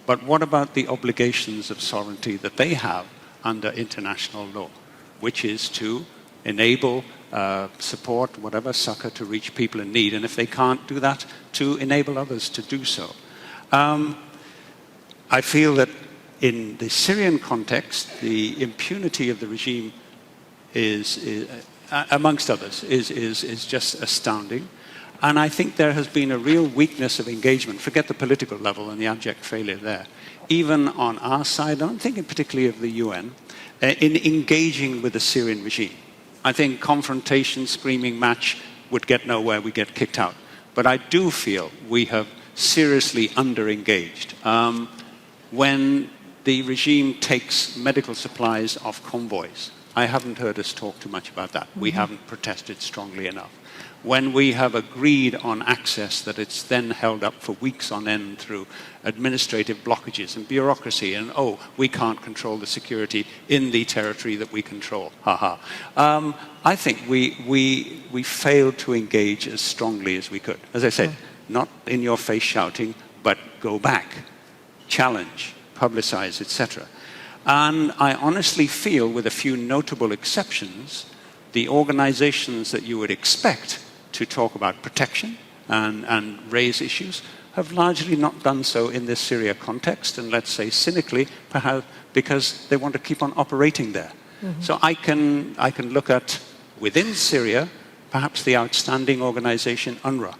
But what about the obligations of sovereignty that they have under international law, which is to enable support, whatever, succor to reach people in need, and if they can't do that, to enable others to do so. I feel that in the Syrian context, the impunity of the regime is amongst others, is just astounding. And I think there has been a real weakness of engagement, forget the political level and the abject failure there, even on our side, I'm thinking particularly of the UN, in engaging with the Syrian regime. I think confrontation, screaming match would get nowhere, we get kicked out. But I do feel we have seriously under-engaged. When the regime takes medical supplies off convoys, I haven't heard us talk too much about that. We haven't protested strongly enough. When we have agreed on access that it's then held up for weeks on end through administrative blockages and bureaucracy and, oh, we can't control the security in the territory that we control. I think we failed to engage as strongly as we could. As I said, not in your face shouting, but go back, challenge, publicize, etc. And I honestly feel, with a few notable exceptions, the organizations that you would expect to talk about protection and raise issues have largely not done so in this Syria context, and let's say cynically, perhaps because they want to keep on operating there. So I can look at, within Syria, perhaps the outstanding organization UNRWA,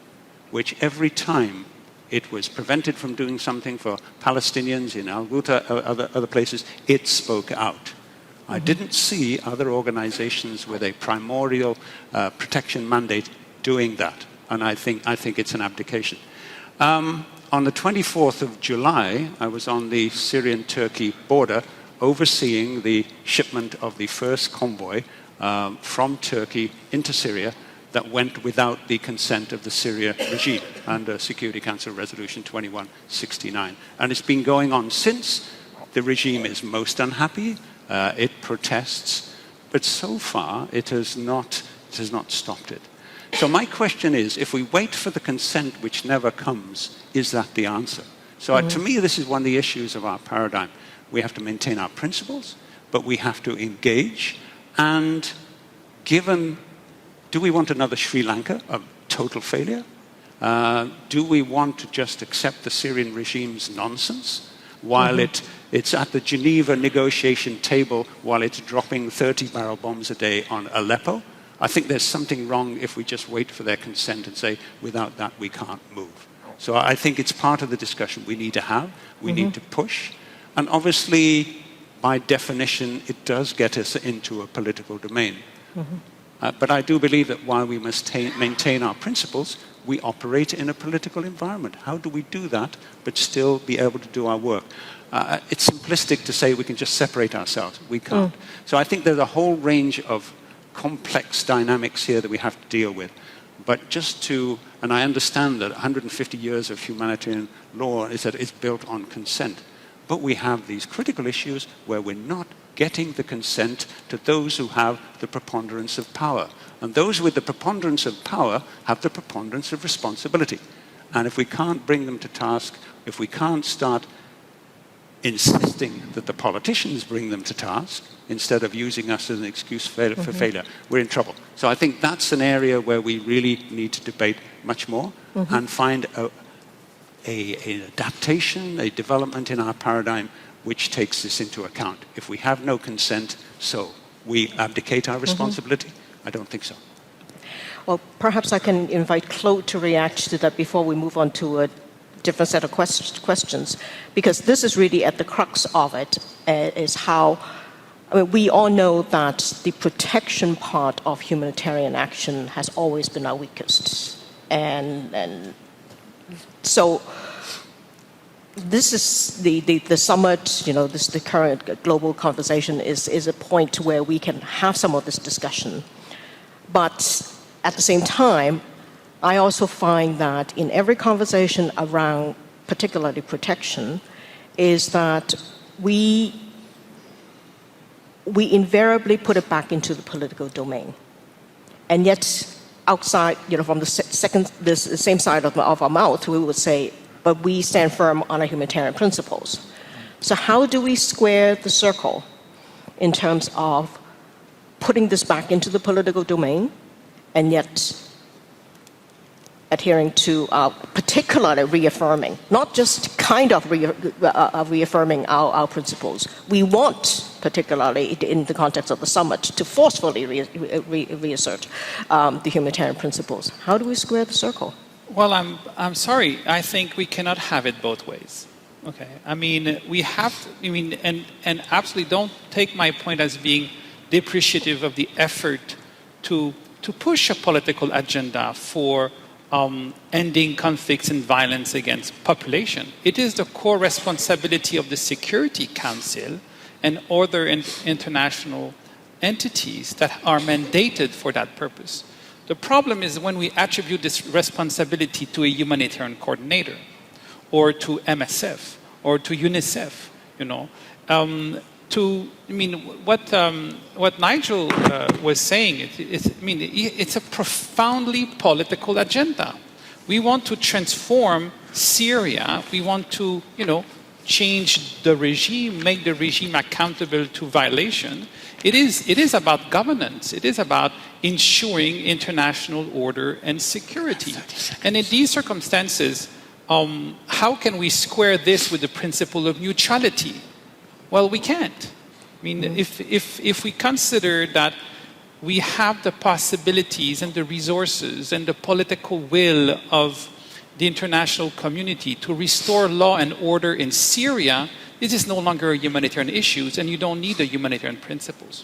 which every time it was prevented from doing something for Palestinians in Al-Ghouta, other places, it spoke out. I didn't see other organizations with a primordial protection mandate doing that, and I think it's an abdication. On the 24th of July, I was on the Syrian-Turkey border overseeing the shipment of the first convoy from Turkey into Syria that went without the consent of the Syria regime under Security Council Resolution 2169. And it's been going on since. The regime is most unhappy. It protests, but so far it has not stopped it. So my question is, if we wait for the consent which never comes, is that the answer? So to me, this is one of the issues of our paradigm. We have to maintain our principles, but we have to engage. And given, do we want another Sri Lanka, a total failure? Do we want to just accept the Syrian regime's nonsense while it's at the Geneva negotiation table while it's dropping 30-barrel bombs a day on Aleppo? I think there's something wrong if we just wait for their consent and say, without that, we can't move. So I think it's part of the discussion we need to have. We need to push. And obviously, by definition, it does get us into a political domain. But I do believe that while we must maintain our principles, we operate in a political environment. How do we do that, but still be able to do our work? It's simplistic to say we can just separate ourselves. We can't. So I think there's a whole range of complex dynamics here that we have to deal with. But just to, and I understand that 150 years of humanitarian law is that it's built on consent. But we have these critical issues where we're not getting the consent to those who have the preponderance of power. And those with the preponderance of power have the preponderance of responsibility. And if we can't bring them to task, if we can't start insisting that the politicians bring them to task instead of using us as an excuse for failure, we're in trouble. So I think that's an area where we really need to debate much more and find an adaptation, a development in our paradigm which takes this into account. If we have no consent, so we abdicate our responsibility? I don't think so. Well, perhaps I can invite Claude to react to that before we move on to a different set of questions, because this is really at the crux of it, is how, I mean, we all know that the protection part of humanitarian action has always been our weakest. And so this is the summit, you know, this the current global conversation is a point where we can have some of this discussion. But at the same time, I also find that in every conversation around particularly protection is that we invariably put it back into the political domain. And yet outside, you know, from the same side of our mouth, we would say, but we stand firm on our humanitarian principles. So how do we square the circle in terms of putting this back into the political domain and yet adhering to particularly reaffirming, not just kind of reaffirming our principles. We want, particularly in the context of the summit, to forcefully reassert the humanitarian principles. How do we square the circle? Well, I'm sorry. I think we cannot have it both ways. Okay. I mean, we have to, I mean, and absolutely don't take my point as being depreciative of the effort to push a political agenda for ending conflicts and violence against population. It is the core responsibility of the Security Council and other international entities that are mandated for that purpose. The problem is when we attribute this responsibility to a humanitarian coordinator or to MSF or to UNICEF, you know, what Nigel was saying, it's a profoundly political agenda. We want to transform Syria. We want to, you know, change the regime, make the regime accountable to violation. It is about governance. It is about ensuring international order and security. And in these circumstances, how can we square this with the principle of neutrality? Well, we can't. I mean, if we consider that we have the possibilities and the resources and the political will of the international community to restore law and order in Syria, this is no longer a humanitarian issue, and you don't need the humanitarian principles.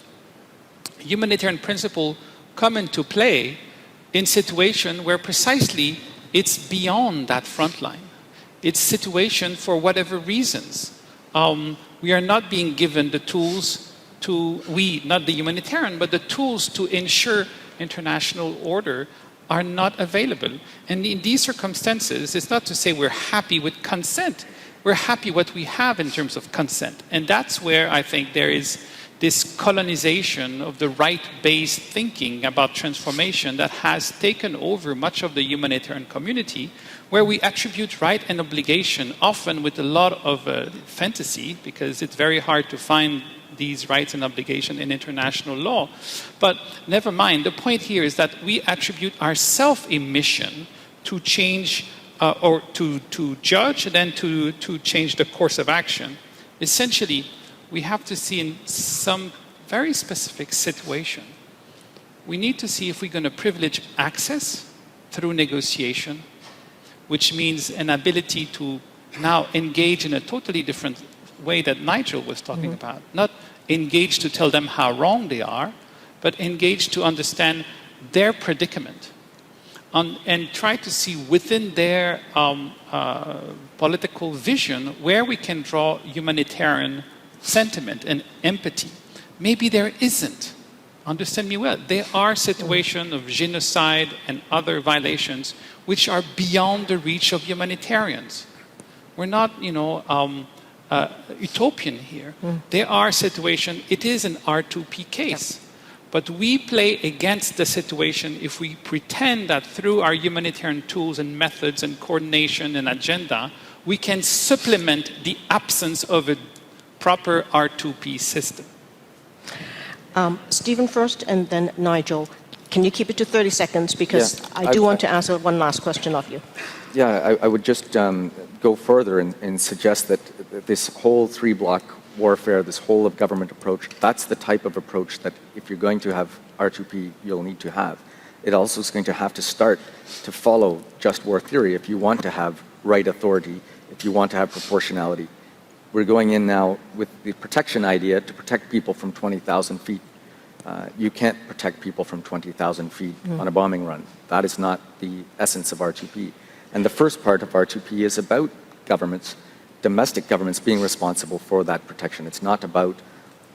Humanitarian principles come into play in situations where precisely it's beyond that front line. It's situation for whatever reasons. We are not being given the tools not the humanitarian, but the tools to ensure international order are not available. And in these circumstances, it's not to say we're happy with consent. We're happy what we have in terms of consent. And that's where I think there is this colonization of the right-based thinking about transformation that has taken over much of the humanitarian community, where we attribute right and obligation, often with a lot of fantasy, because it's very hard to find these rights and obligations in international law. But never mind, the point here is that we attribute ourselves a mission to change or to judge and then to change the course of action. Essentially, we have to see in some very specific situation, we need to see if we're going to privilege access through negotiation, which means an ability to now engage in a totally different way that Nigel was talking about. Not engage to tell them how wrong they are, but engage to understand their predicament and try to see within their political vision where we can draw humanitarian sentiment and empathy. Maybe there isn't. Understand me well. There are situations of genocide and other violations which are beyond the reach of humanitarians. We're not, utopian here. There are situations, it is an R2P case, But we play against the situation if we pretend that through our humanitarian tools and methods and coordination and agenda, we can supplement the absence of a proper R2P system. Stephen first, and then Nigel. Can you keep it to 30 seconds? Because Yeah, I do want to ask one last question of you. Yeah, I would just go further and suggest that this whole three-block warfare, this whole of government approach, that's the type of approach that if you're going to have R2P, you'll need to have. It also is going to have to start to follow just war theory if you want to have right authority, if you want to have proportionality. We're going in now with the protection idea to protect people from 20,000 feet. You can't protect people from 20,000 feet on a bombing run. That is not the essence of R2P. And the first part of R2P is about governments, domestic governments being responsible for that protection. It's not about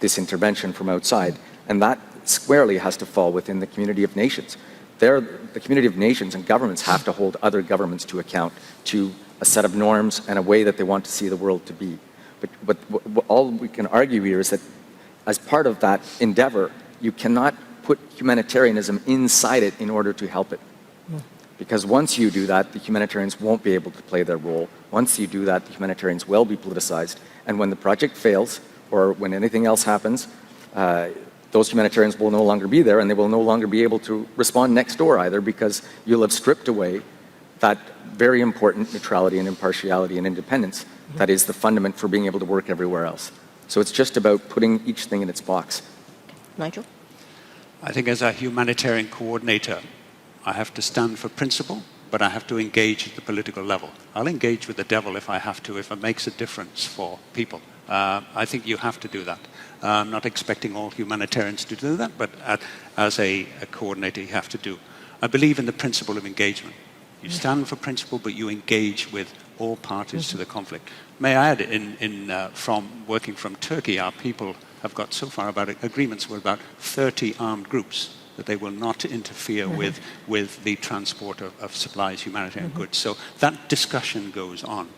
this intervention from outside. And that squarely has to fall within the community of nations. The community of nations and governments have to hold other governments to account to a set of norms and a way that they want to see the world to be. But all we can argue here is that as part of that endeavor, you cannot put humanitarianism inside it in order to help it. Because once you do that, the humanitarians won't be able to play their role. Once you do that, the humanitarians will be politicized. And when the project fails, or when anything else happens, those humanitarians will no longer be there, and they will no longer be able to respond next door either, because you'll have stripped away that very important neutrality and impartiality and independence that is the fundament for being able to work everywhere else. So it's just about putting each thing in its box. Nigel? I think as a humanitarian coordinator, I have to stand for principle, but I have to engage at the political level. I'll engage with the devil if I have to, if it makes a difference for people. I think you have to do that. I'm not expecting all humanitarians to do that, but as a coordinator, you have to do. I believe in the principle of engagement. You stand for principle, but you engage with all parties to the conflict. May I add, from working from Turkey, our people have got so far about agreements with about 30 armed groups that they will not interfere with the transport of supplies, humanitarian goods. So that discussion goes on.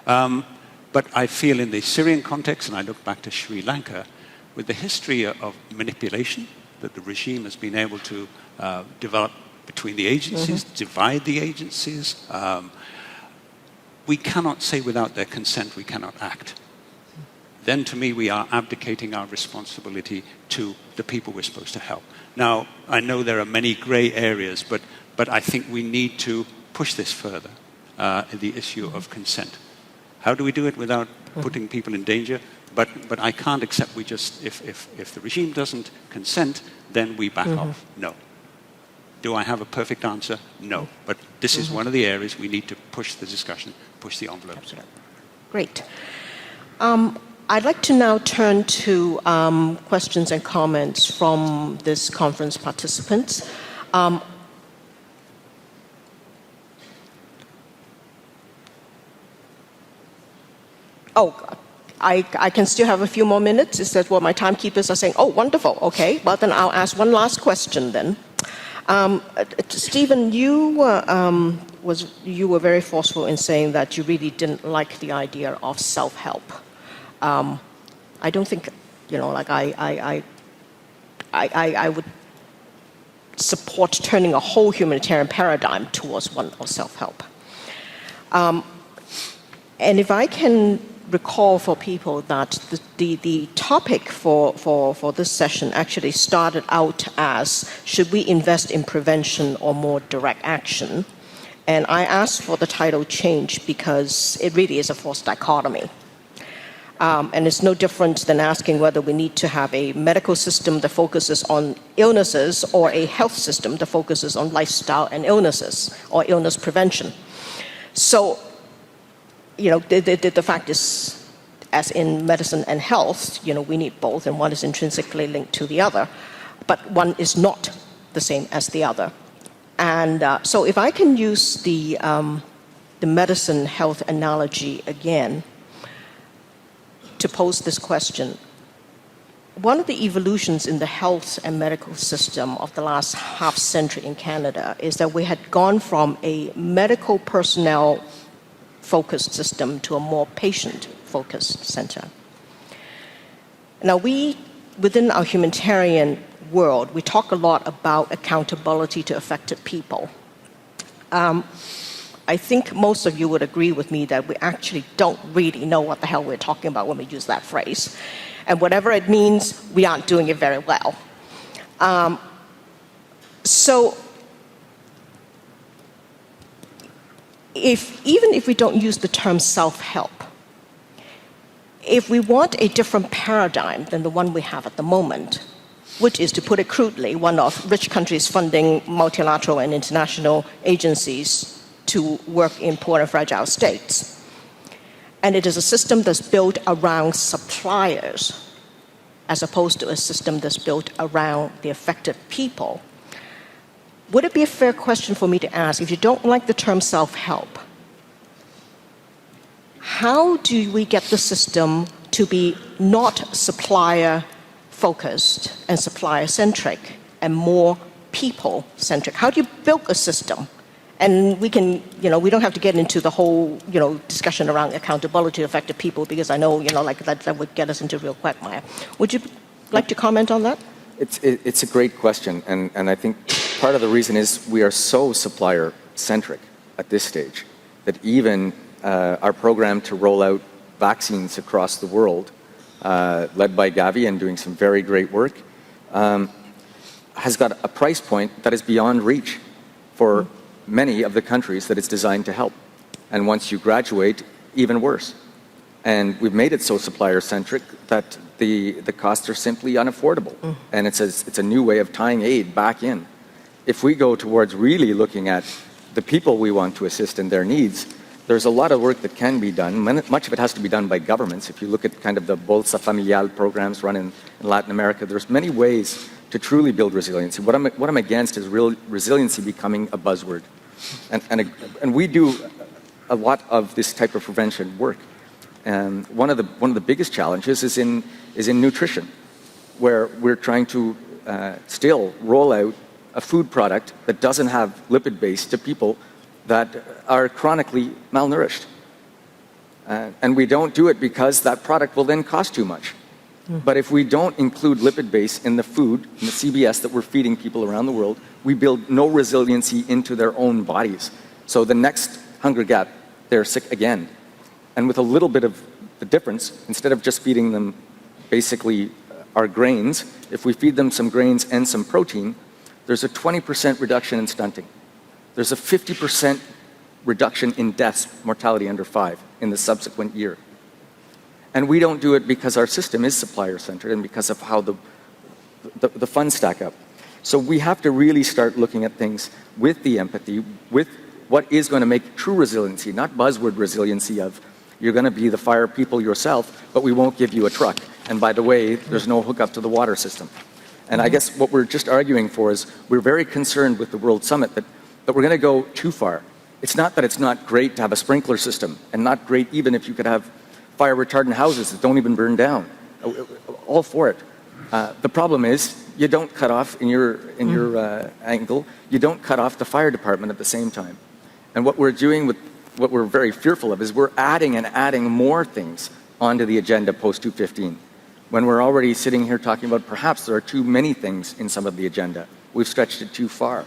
But I feel in the Syrian context, and I look back to Sri Lanka, with the history of manipulation that the regime has been able to develop between the agencies, divide the agencies, we cannot say without their consent we cannot act. Then to me we are abdicating our responsibility to the people we're supposed to help. Now, I know there are many grey areas, but I think we need to push this further, the issue of consent. How do we do it without putting people in danger? But I can't accept we just, if the regime doesn't consent, then we back off. No. Do I have a perfect answer? No. But this is one of the areas we need to push the discussion, push the envelope. Absolutely. Great. I'd like to now turn to questions and comments from this conference participants. I can still have a few more minutes. Is that what my timekeepers are saying? Oh, wonderful. Okay. Well, then I'll ask one last question then. Stephen, you were very forceful in saying that you really didn't like the idea of self-help. I don't think, I would support turning a whole humanitarian paradigm towards one of self-help. And if I can recall for people that the topic for this session actually started out as, should we invest in prevention or more direct action? And I asked for the title change because it really is a false dichotomy. And it's no different than asking whether we need to have a medical system that focuses on illnesses or a health system that focuses on lifestyle and illnesses or illness prevention. So, the fact is, as in medicine and health, we need both, and one is intrinsically linked to the other, but one is not the same as the other. And so if I can use the medicine health analogy again to pose this question, one of the evolutions in the health and medical system of the last half century in Canada is that we had gone from a medical personnel focused system to a more patient-focused center. Now, within our humanitarian world, we talk a lot about accountability to affected people. I think most of you would agree with me that we actually don't really know what the hell we're talking about when we use that phrase. And whatever it means, we aren't doing it very well. So even if we don't use the term self-help, if we want a different paradigm than the one we have at the moment, which is, to put it crudely, one of rich countries funding multilateral and international agencies to work in poor and fragile states, and it is a system that's built around suppliers as opposed to a system that's built around the affected people, would it be a fair question for me to ask, if you don't like the term self-help, how do we get the system to be not supplier-focused and supplier-centric and more people-centric? How do you build a system? And we can, we don't have to get into the whole, discussion around accountability to affected people, because I know, like that would get us into real quagmire. Would you like to comment on that? It's a great question, and I think part of the reason is we are so supplier-centric at this stage that even our program to roll out vaccines across the world, led by Gavi and doing some very great work, has got a price point that is beyond reach for many of the countries that it's designed to help. And once you graduate, even worse. And we've made it so supplier-centric that the costs are simply unaffordable. And it's a new way of tying aid back in. If we go towards really looking at the people we want to assist in their needs, there's a lot of work that can be done. Much of it has to be done by governments. If you look at kind of the Bolsa Familial programs run in Latin America, there's many ways to truly build resiliency. What I'm against is real resiliency becoming a buzzword. And we do a lot of this type of prevention work. And one of the biggest challenges is in nutrition, where we're trying to still roll out a food product that doesn't have lipid base to people that are chronically malnourished. And we don't do it because that product will then cost too much. But if we don't include lipid base in the food, in the CBS that we're feeding people around the world, we build no resiliency into their own bodies. So the next hunger gap, they're sick again. And with a little bit of the difference, instead of just feeding them basically our grains, if we feed them some grains and some protein, there's a 20% reduction in stunting. There's a 50% reduction in deaths, mortality under 5, in the subsequent year. And we don't do it because our system is supplier-centered and because of how the funds stack up. So we have to really start looking at things with the empathy, with what is going to make true resiliency, not buzzword resiliency of you're going to be the fire people yourself, but we won't give you a truck. And by the way, there's no hookup to the water system. And I guess what we're just arguing for is we're very concerned with the World Summit that we're going to go too far. It's not that it's not great to have a sprinkler system, and not great even if you could have fire retardant houses that don't even burn down. All for it. The problem is you don't cut off in your angle, you don't cut off the fire department at the same time. And what we're doing with what we're very fearful of is we're adding and adding more things onto the agenda post-215. When we're already sitting here talking about perhaps there are too many things in some of the agenda. We've stretched it too far.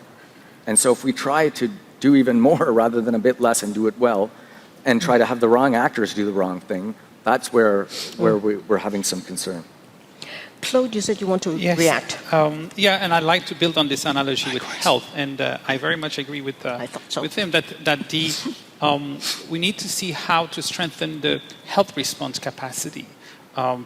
And so if we try to do even more rather than a bit less and do it well, and try to have the wrong actors do the wrong thing, that's where we're having some concern. Claude, you said you want to react. Yeah, and I'd like to build on this analogy with health, and I very much agree with him that we need to see how to strengthen the health response capacity.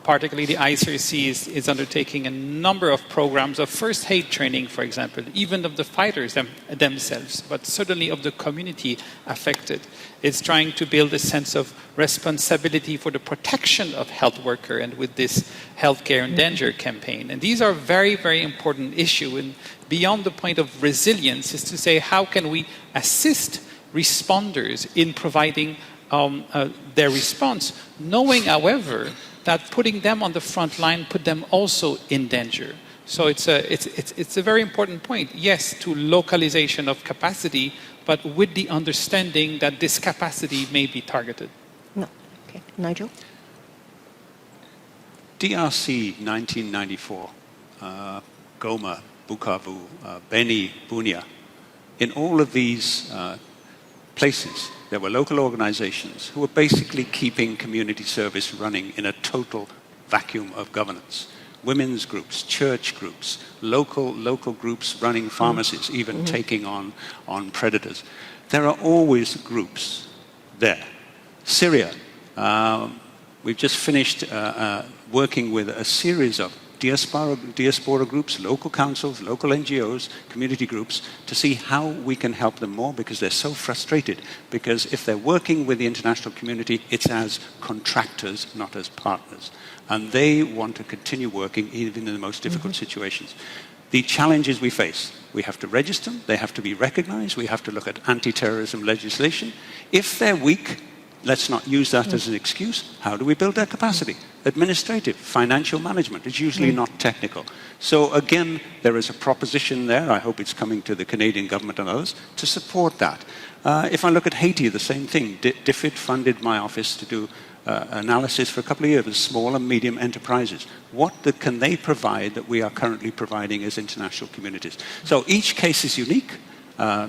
Particularly the ICRC is undertaking a number of programs of first aid training, for example, even of the fighters themselves, but certainly of the community affected. It's trying to build a sense of responsibility for the protection of health workers, and with this Healthcare in Danger campaign. And these are very, very important issues. And beyond the point of resilience is to say, how can we assist responders in providing their response, knowing, however, that putting them on the front line put them also in danger. So it's a very important point. Yes, to localization of capacity, but with the understanding that this capacity may be targeted. No. Okay. Nigel? DRC 1994. Goma, Bukavu, Beni, Bunia. In all of these places, there were local organizations who were basically keeping community service running in a total vacuum of governance. Women's groups, church groups, local groups running pharmacies, even taking on predators. There are always groups there. Syria, we've just finished working with a series of diaspora groups, local councils, local NGOs, community groups, to see how we can help them more, because they're so frustrated. Because if they're working with the international community, it's as contractors, not as partners. And they want to continue working even in the most difficult situations. The challenges we face, we have to register them, they have to be recognized, we have to look at anti-terrorism legislation. If they're weak, let's not use that as an excuse. How do we build their capacity? Administrative, financial management. It's usually not technical. So again, there is a proposition there. I hope it's coming to the Canadian government and others to support that. If I look at Haiti, the same thing. DFID funded my office to do analysis for a couple of years of small and medium enterprises. What can they provide that we are currently providing as international communities? So each case is unique.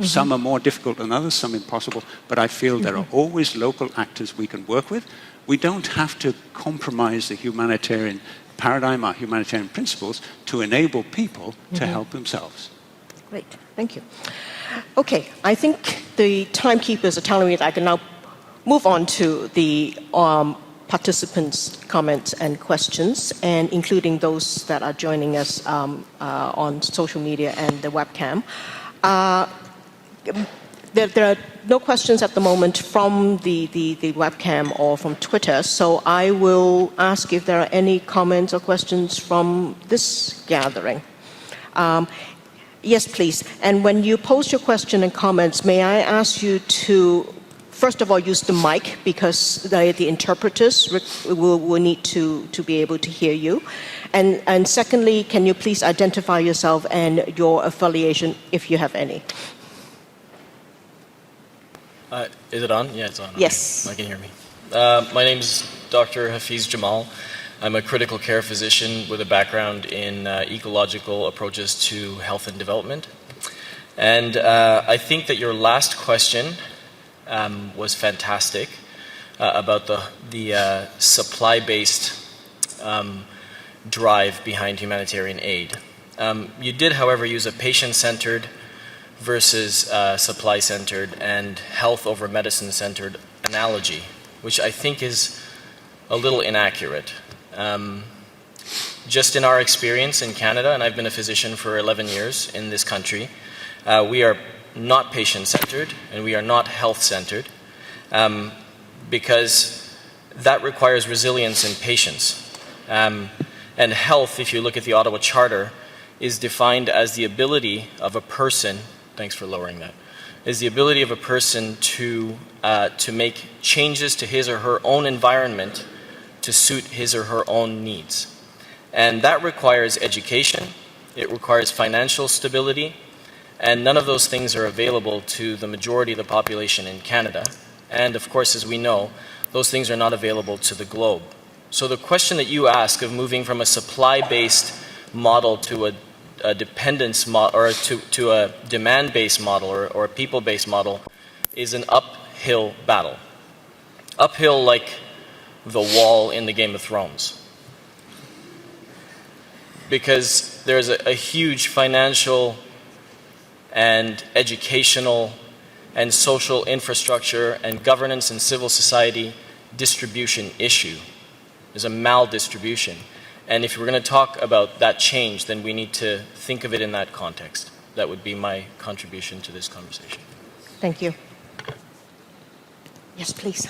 Some are more difficult than others, some impossible, but I feel there are always local actors we can work with. We don't have to compromise the humanitarian paradigm, our humanitarian principles, to enable people to help themselves. Great, thank you. Okay, I think the timekeepers are telling me that I can now move on to the participants' comments and questions, and including those that are joining us on social media and the webcam. There are no questions at the moment from the webcam or from Twitter, so I will ask if there are any comments or questions from this gathering. Yes, please. And when you post your question and comments, may I ask you to, first of all, use the mic, because the interpreters will need to be able to hear you. And secondly, can you please identify yourself and your affiliation, if you have any? Is it on? Yeah, it's on. Yes. I can hear me. My name is Dr. Hafiz Jamal. I'm a critical care physician with a background in ecological approaches to health and development. And I think that your last question was fantastic about the supply-based drive behind humanitarian aid. You did, however, use a patient-centered versus supply-centered and health over medicine-centered analogy, which I think is a little inaccurate. Just in our experience in Canada, and I've been a physician for 11 years in this country, we are not patient-centered and we are not health-centered, because that requires resilience and patience. And health, if you look at the Ottawa Charter, is defined as the ability of a person, thanks for lowering that, is the ability of a person to make changes to his or her own environment to suit his or her own needs. And that requires education, it requires financial stability, and none of those things are available to the majority of the population in Canada. And of course, as we know, those things are not available to the globe. So the question that you ask of moving from a supply-based model to a dependence model, or to a demand-based model or a people-based model, is an uphill battle. Uphill like the wall in the Game of Thrones. Because there's a huge financial and educational and social infrastructure and governance and civil society distribution issue. There's a maldistribution. And if we're going to talk about that change, then we need to think of it in that context. That would be my contribution to this conversation. Thank you. Yes, please.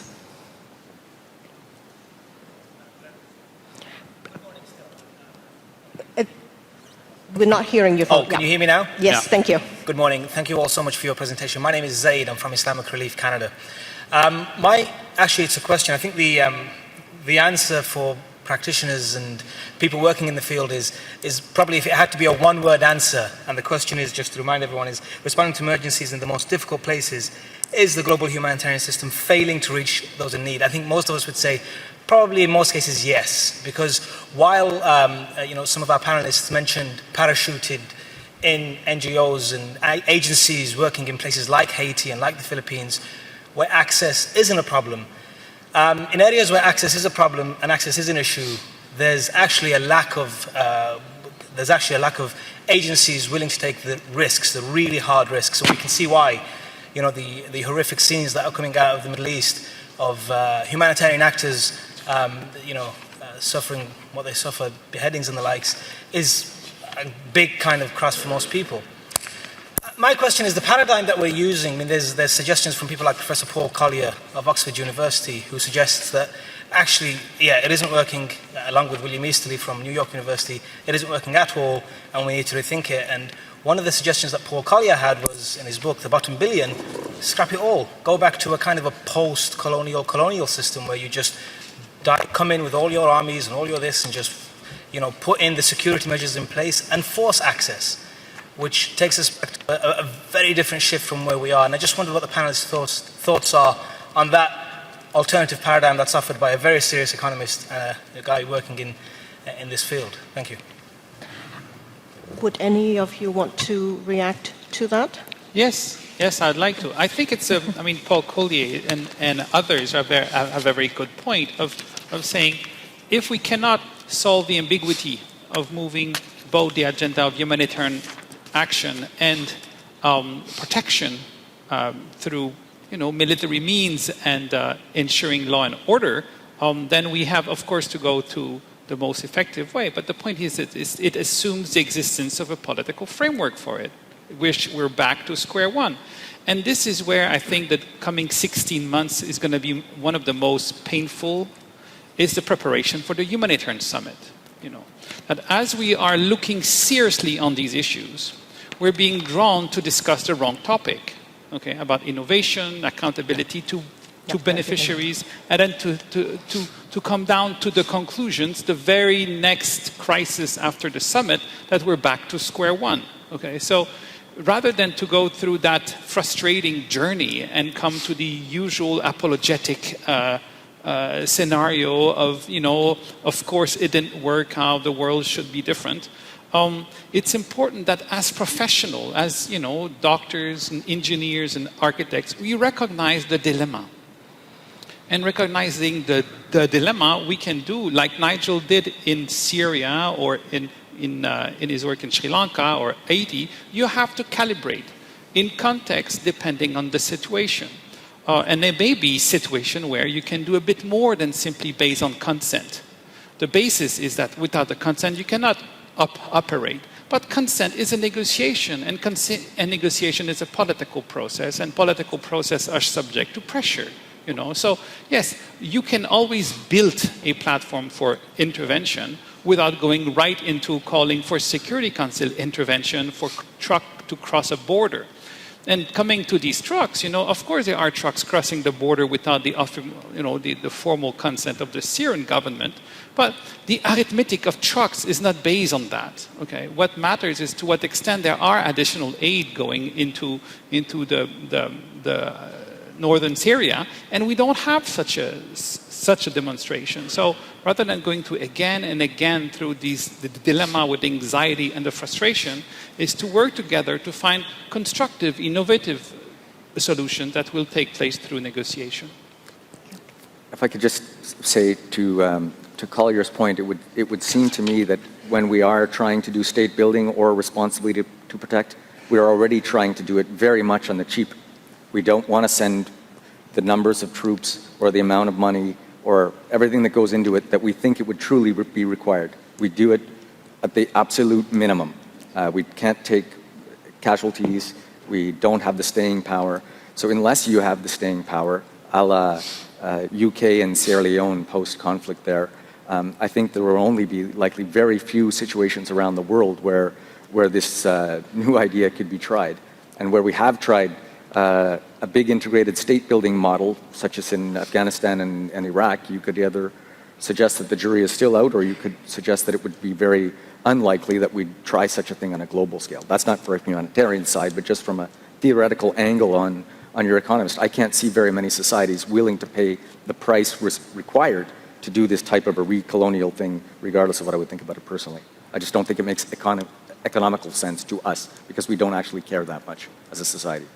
We're not hearing you. Oh, can you hear me now? Yes, thank you. Good morning. Thank you all so much for your presentation. My name is Zaid. I'm from Islamic Relief Canada. Actually, it's a question. I think the answer for practitioners and people working in the field is probably, if it had to be a one-word answer, and the question is, just to remind everyone, is responding to emergencies in the most difficult places, is the global humanitarian system failing to reach those in need? I think most of us would say Probably in most cases, yes, because while some of our panelists mentioned parachuted in NGOs and agencies working in places like Haiti and like the Philippines, where access isn't a problem, in areas where access is a problem and access is an issue, there's actually a lack of agencies willing to take the risks, the really hard risks. So we can see why, the horrific scenes that are coming out of the Middle East of humanitarian actors, suffering what they suffer, beheadings and the likes, is a big kind of cross for most people. My question is the paradigm that we're using. I mean, there's suggestions from people like Professor Paul Collier of Oxford University, who suggests that actually, it isn't working, along with William Easterly from New York University, it isn't working at all, and we need to rethink it. And one of the suggestions that Paul Collier had was, in his book, The Bottom Billion, scrap it all. Go back to a kind of a post-colonial system where you just come in with all your armies and all your this and just, put in the security measures in place and force access, which takes us back to a very different shift from where we are. And I just wonder what the panelists' thoughts are on that alternative paradigm that's offered by a very serious economist, a guy working in this field. Thank you. Would any of you want to react to that? Yes, I'd like to. I think it's Paul Collier and others have a very good point of saying if we cannot solve the ambiguity of moving both the agenda of humanitarian action and protection through military means and ensuring law and order, then we have, of course, to go to the most effective way. But the point is that it assumes the existence of a political framework for it, which we're back to square one. And this is where I think that coming 16 months is going to be one of the most painful, is the preparation for the humanitarian summit. That as we are looking seriously on these issues, we're being drawn to discuss the wrong topic. Okay, about innovation, accountability to beneficiaries, and then to come down to the conclusions, the very next crisis after the summit, that we're back to square one. Okay, so rather than to go through that frustrating journey and come to the usual apologetic scenario of, of course it didn't work, how the world should be different. It's important that as professionals, as doctors and engineers and architects, we recognize the dilemma. And recognizing the dilemma, we can do like Nigel did in Syria or in his work in Sri Lanka or Haiti. You have to calibrate in context depending on the situation. And there may be a situation where you can do a bit more than simply based on consent. The basis is that without the consent, you cannot operate. But consent is a negotiation, and negotiation is a political process, and political processes are subject to pressure. So yes, you can always build a platform for intervention without going right into calling for Security Council intervention for truck to cross a border. And coming to these trucks, of course there are trucks crossing the border without the formal consent of the Syrian government. But the arithmetic of trucks is not based on that. Okay, what matters is to what extent there are additional aid going into the northern Syria, and we don't have such a demonstration. So rather than going to again and again through the dilemma with anxiety and the frustration, is to work together to find constructive, innovative solutions that will take place through negotiation. If I could just say to Collier's point, it would seem to me that when we are trying to do state building or responsibility to protect, we are already trying to do it very much on the cheap. We don't want to send the numbers of troops or the amount of money or everything that goes into it that we think it would truly be required. We do it at the absolute minimum. We can't take casualties. We don't have the staying power. So unless you have the staying power, a la UK and Sierra Leone post-conflict there, I think there will only be likely very few situations around the world where this new idea could be tried. And where we have tried a big integrated state-building model, such as in Afghanistan and Iraq, you could either suggest that the jury is still out, or you could suggest that it would be very unlikely that we'd try such a thing on a global scale. That's not for a humanitarian side, but just from a theoretical angle on your economist. I can't see very many societies willing to pay the price required to do this type of a re-colonial thing, regardless of what I would think about it personally. I just don't think it makes economical sense to us because we don't actually care that much as a society.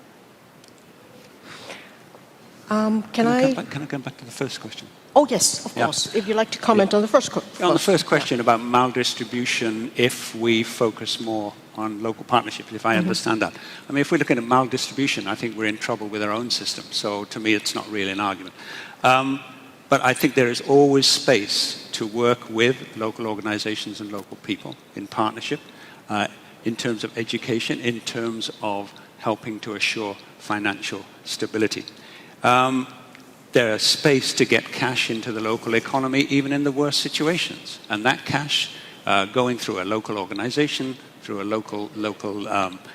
Can I come back to the first question? Oh, yes, of course. If you'd like to comment on the first question. On the first question about maldistribution, if we focus more on local partnerships, if I understand that. I mean, if we're looking at maldistribution, I think we're in trouble with our own system. So to me, it's not really an argument. But I think there is always space to work with local organizations and local people in partnership in terms of education, in terms of helping to assure financial stability. There is space to get cash into the local economy, even in the worst situations. And that cash going through a local organization, through a local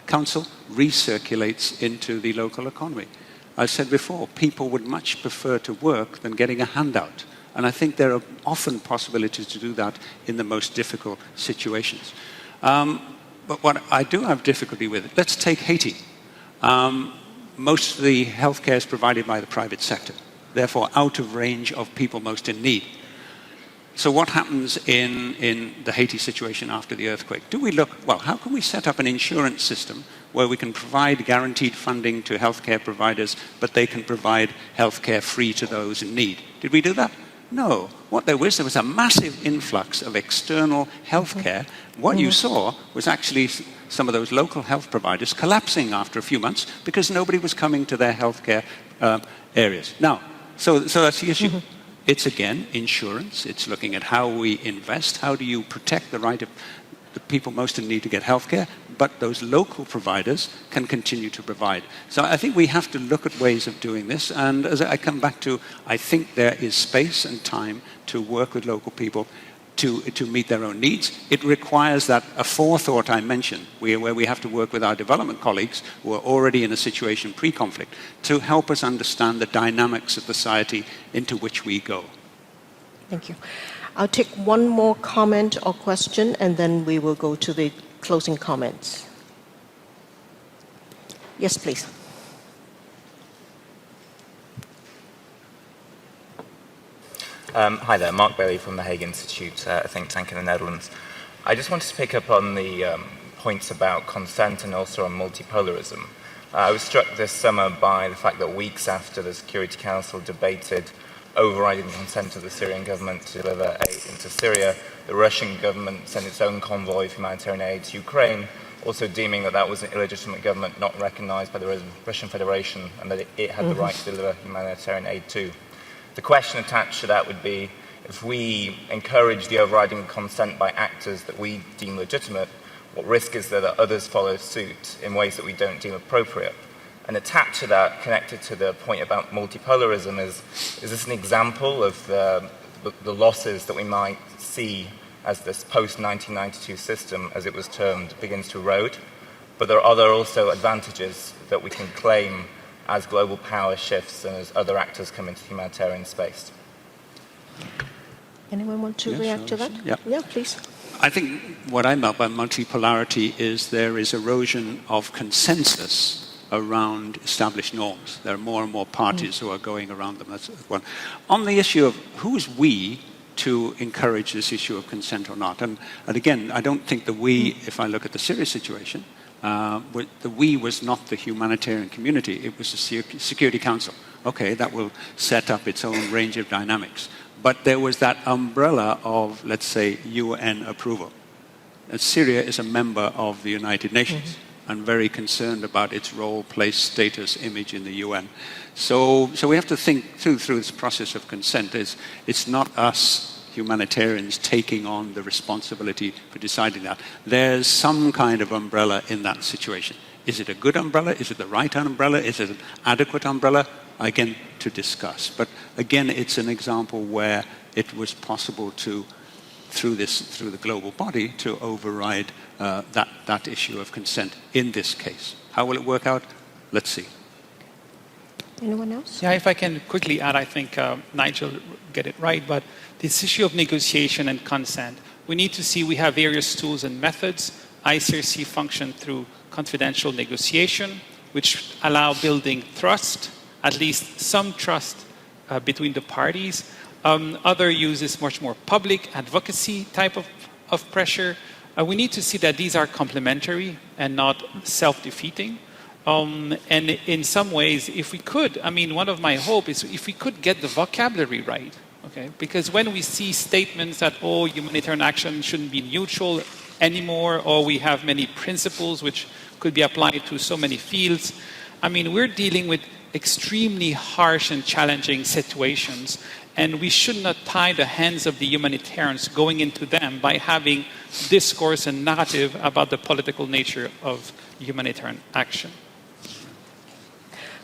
council, recirculates into the local economy. I said before, people would much prefer to work than getting a handout. And I think there are often possibilities to do that in the most difficult situations. But what I do have difficulty with, let's take Haiti. Most of the healthcare is provided by the private sector, therefore out of range of people most in need. So what happens in the Haiti situation after the earthquake? Do we look, well, how can we set up an insurance system where we can provide guaranteed funding to healthcare providers, but they can provide healthcare free to those in need? Did we do that? No. What there was a massive influx of external healthcare. What you saw was actually some of those local health providers collapsing after a few months because nobody was coming to their healthcare areas. Now, so that's the issue. It's, again, insurance. It's looking at how we invest. How do you protect the right of the people most in need to get healthcare, but those local providers can continue to provide. So I think we have to look at ways of doing this. And as I come back to, I think there is space and time to work with local people to meet their own needs. It requires that forethought I mentioned, where we have to work with our development colleagues who are already in a situation pre-conflict to help us understand the dynamics of society into which we go. Thank you. I'll take one more comment or question, and then we will go to the closing comments. Yes, please. Hi there, Mark Bailey from the Hague Institute, a think tank in the Netherlands. I just wanted to pick up on the points about consent and also on multipolarism. I was struck this summer by the fact that weeks after the Security Council debated overriding consent of the Syrian government to deliver aid into Syria, the Russian government sent its own convoy of humanitarian aid to Ukraine, also deeming that that was an illegitimate government not recognized by the Russian Federation and that it had the right to deliver humanitarian aid too. The question attached to that would be, if we encourage the overriding consent by actors that we deem legitimate, what risk is there that others follow suit in ways that we don't deem appropriate? And attached to that, connected to the point about multipolarism, is this an example of the losses that we might see as this post-1992 system, as it was termed, begins to erode? But are there also advantages that we can claim as global power shifts and as other actors come into humanitarian space? Anyone want to react to that? Yeah, please. I think what I meant by multipolarity is there is erosion of consensus around established norms. There are more and more parties who are going around them. That's one. On the issue of who is we to encourage this issue of consent or not, and again, I don't think the we, if I look at the Syria situation, the we was not the humanitarian community, it was the Security Council. Okay, that will set up its own range of dynamics. But there was that umbrella of, let's say, UN approval. And Syria is a member of the United Nations and very concerned about its role, place, status, image in the UN. So we have to think through this process of consent. It's not us humanitarians taking on the responsibility for deciding that. There's some kind of umbrella in that situation. Is it a good umbrella? Is it the right umbrella? Is it an adequate umbrella? Again, to discuss. But again, it's an example where it was possible to, through the global body, to override that issue of consent in this case. How will it work out? Let's see. Anyone else? Yeah, if I can quickly add, I think Nigel get it right, but this issue of negotiation and consent, we need to see we have various tools and methods. ICRC function through confidential negotiation, which allow building trust, at least some trust between the parties. Other use is much more public advocacy type of pressure. We need to see that these are complementary and not self-defeating. And in some ways, if we could, I mean, one of my hope is if we could get the vocabulary right, okay? Because when we see statements that, oh, humanitarian action shouldn't be neutral anymore, or we have many principles which could be applied to so many fields, I mean, we're dealing with extremely harsh and challenging situations, and we should not tie the hands of the humanitarians going into them by having discourse and narrative about the political nature of humanitarian action.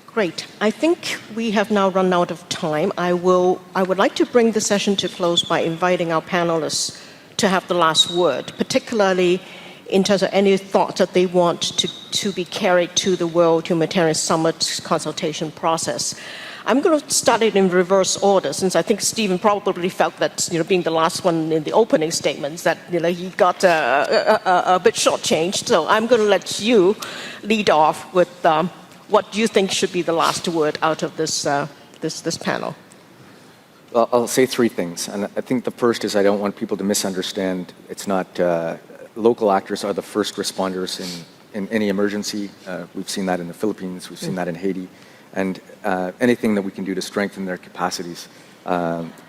Great. I think we have now run out of time. I would like to bring the session to close by inviting our panelists to have the last word, particularly in terms of any thoughts that they want to be carried to the World Humanitarian Summit consultation process. I'm going to start it in reverse order, since I think Stephen probably felt that, being the last one in the opening statements, that he got a bit shortchanged. So I'm going to let you lead off with what you think should be the last word out of this panel. Well, I'll say three things, and I think the first is I don't want people to misunderstand. It's not local actors are the first responders in any emergency. We've seen that in the Philippines. We've seen that in Haiti. And anything that we can do to strengthen their capacities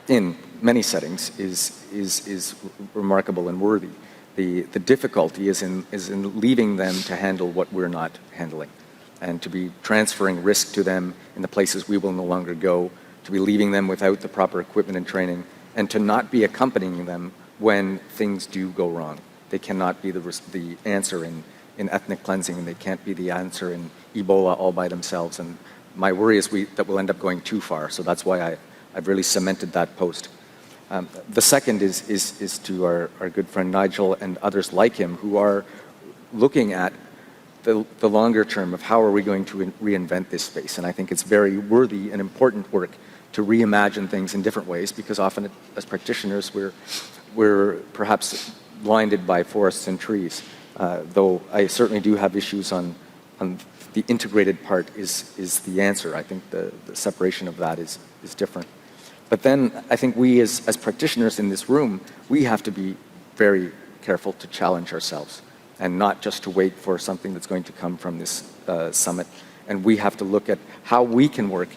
in many settings is remarkable and worthy. The difficulty is in leaving them to handle what we're not handling, and to be transferring risk to them in the places we will no longer go, to be leaving them without the proper equipment and training, and to not be accompanying them when things do go wrong. They cannot be the answer in ethnic cleansing, and they can't be the answer in Ebola all by themselves. And my worry is that we'll end up going too far. So that's why I've really cemented that post. The second is to our good friend Nigel and others like him who are looking at the longer term of how are we going to reinvent this space. And I think it's very worthy and important work to reimagine things in different ways, because often as practitioners we're perhaps blinded by forests and trees. Though I certainly do have issues on the integrated part is the answer. I think the separation of that is different. But then I think we as practitioners in this room, we have to be very careful to challenge ourselves and not just to wait for something that's going to come from this summit. And we have to look at how we can work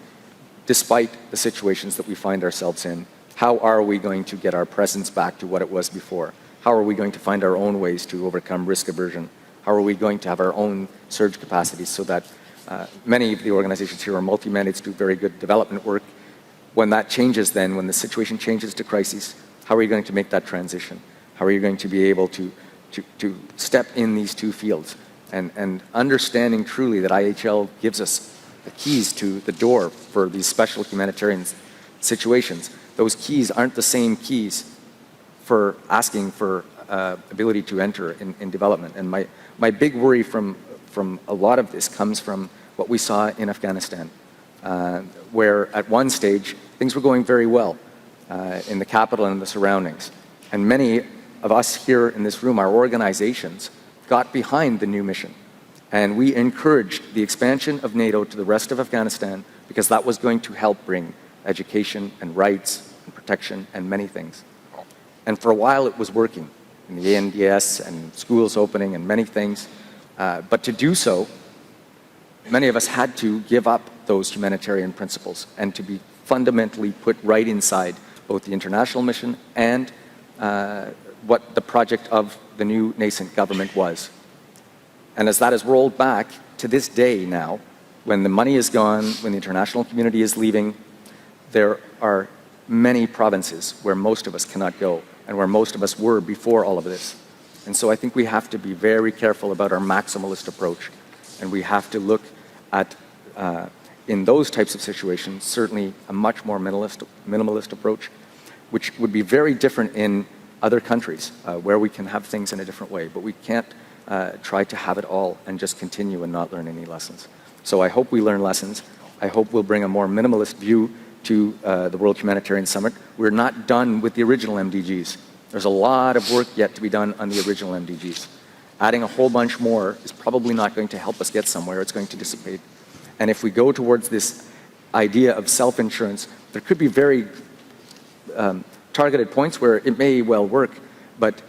despite the situations that we find ourselves in. How are we going to get our presence back to what it was before? How are we going to find our own ways to overcome risk aversion? How are we going to have our own surge capacities so that many of the organizations here are multi-mandates, do very good development work. When that changes then, when the situation changes to crises, how are you going to make that transition? How are you going to be able to step in these two fields? And understanding truly that IHL gives us the keys to the door for these special humanitarian situations. Those keys aren't the same keys for asking for ability to enter in development. And my big worry from a lot of this comes from what we saw in Afghanistan, where at one stage things were going very well in the capital and the surroundings. And many of us here in this room, our organizations, got behind the new mission. And we encouraged the expansion of NATO to the rest of Afghanistan because that was going to help bring education and rights and protection and many things. And for a while it was working in the ANDS and schools opening and many things. But to do so, many of us had to give up those humanitarian principles and to be fundamentally put right inside both the international mission and what the project of the new nascent government was. And as that has rolled back to this day now, when the money is gone, when the international community is leaving, there are many provinces where most of us cannot go and where most of us were before all of this. And so I think we have to be very careful about our maximalist approach. And we have to look at, in those types of situations, certainly a much more minimalist approach, which would be very different in other countries where we can have things in a different way. But we can't try to have it all and just continue and not learn any lessons. So I hope we learn lessons. I hope we'll bring a more minimalist view to the World Humanitarian Summit. We're not done with the original MDGs. There's a lot of work yet to be done on the original MDGs. Adding a whole bunch more is probably not going to help us get somewhere. It's going to dissipate. And if we go towards this idea of self-insurance, there could be very targeted points where it may well work, but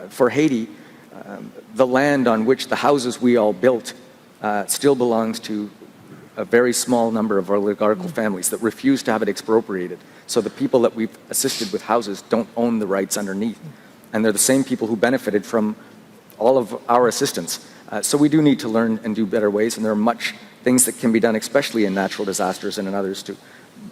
for Haiti, the land on which the houses we all built still belongs to a very small number of oligarchical families that refuse to have it expropriated. So the people that we've assisted with houses don't own the rights underneath. And they're the same people who benefited from all of our assistance. So we do need to learn and do better ways, and there are much things that can be done, especially in natural disasters and in others, to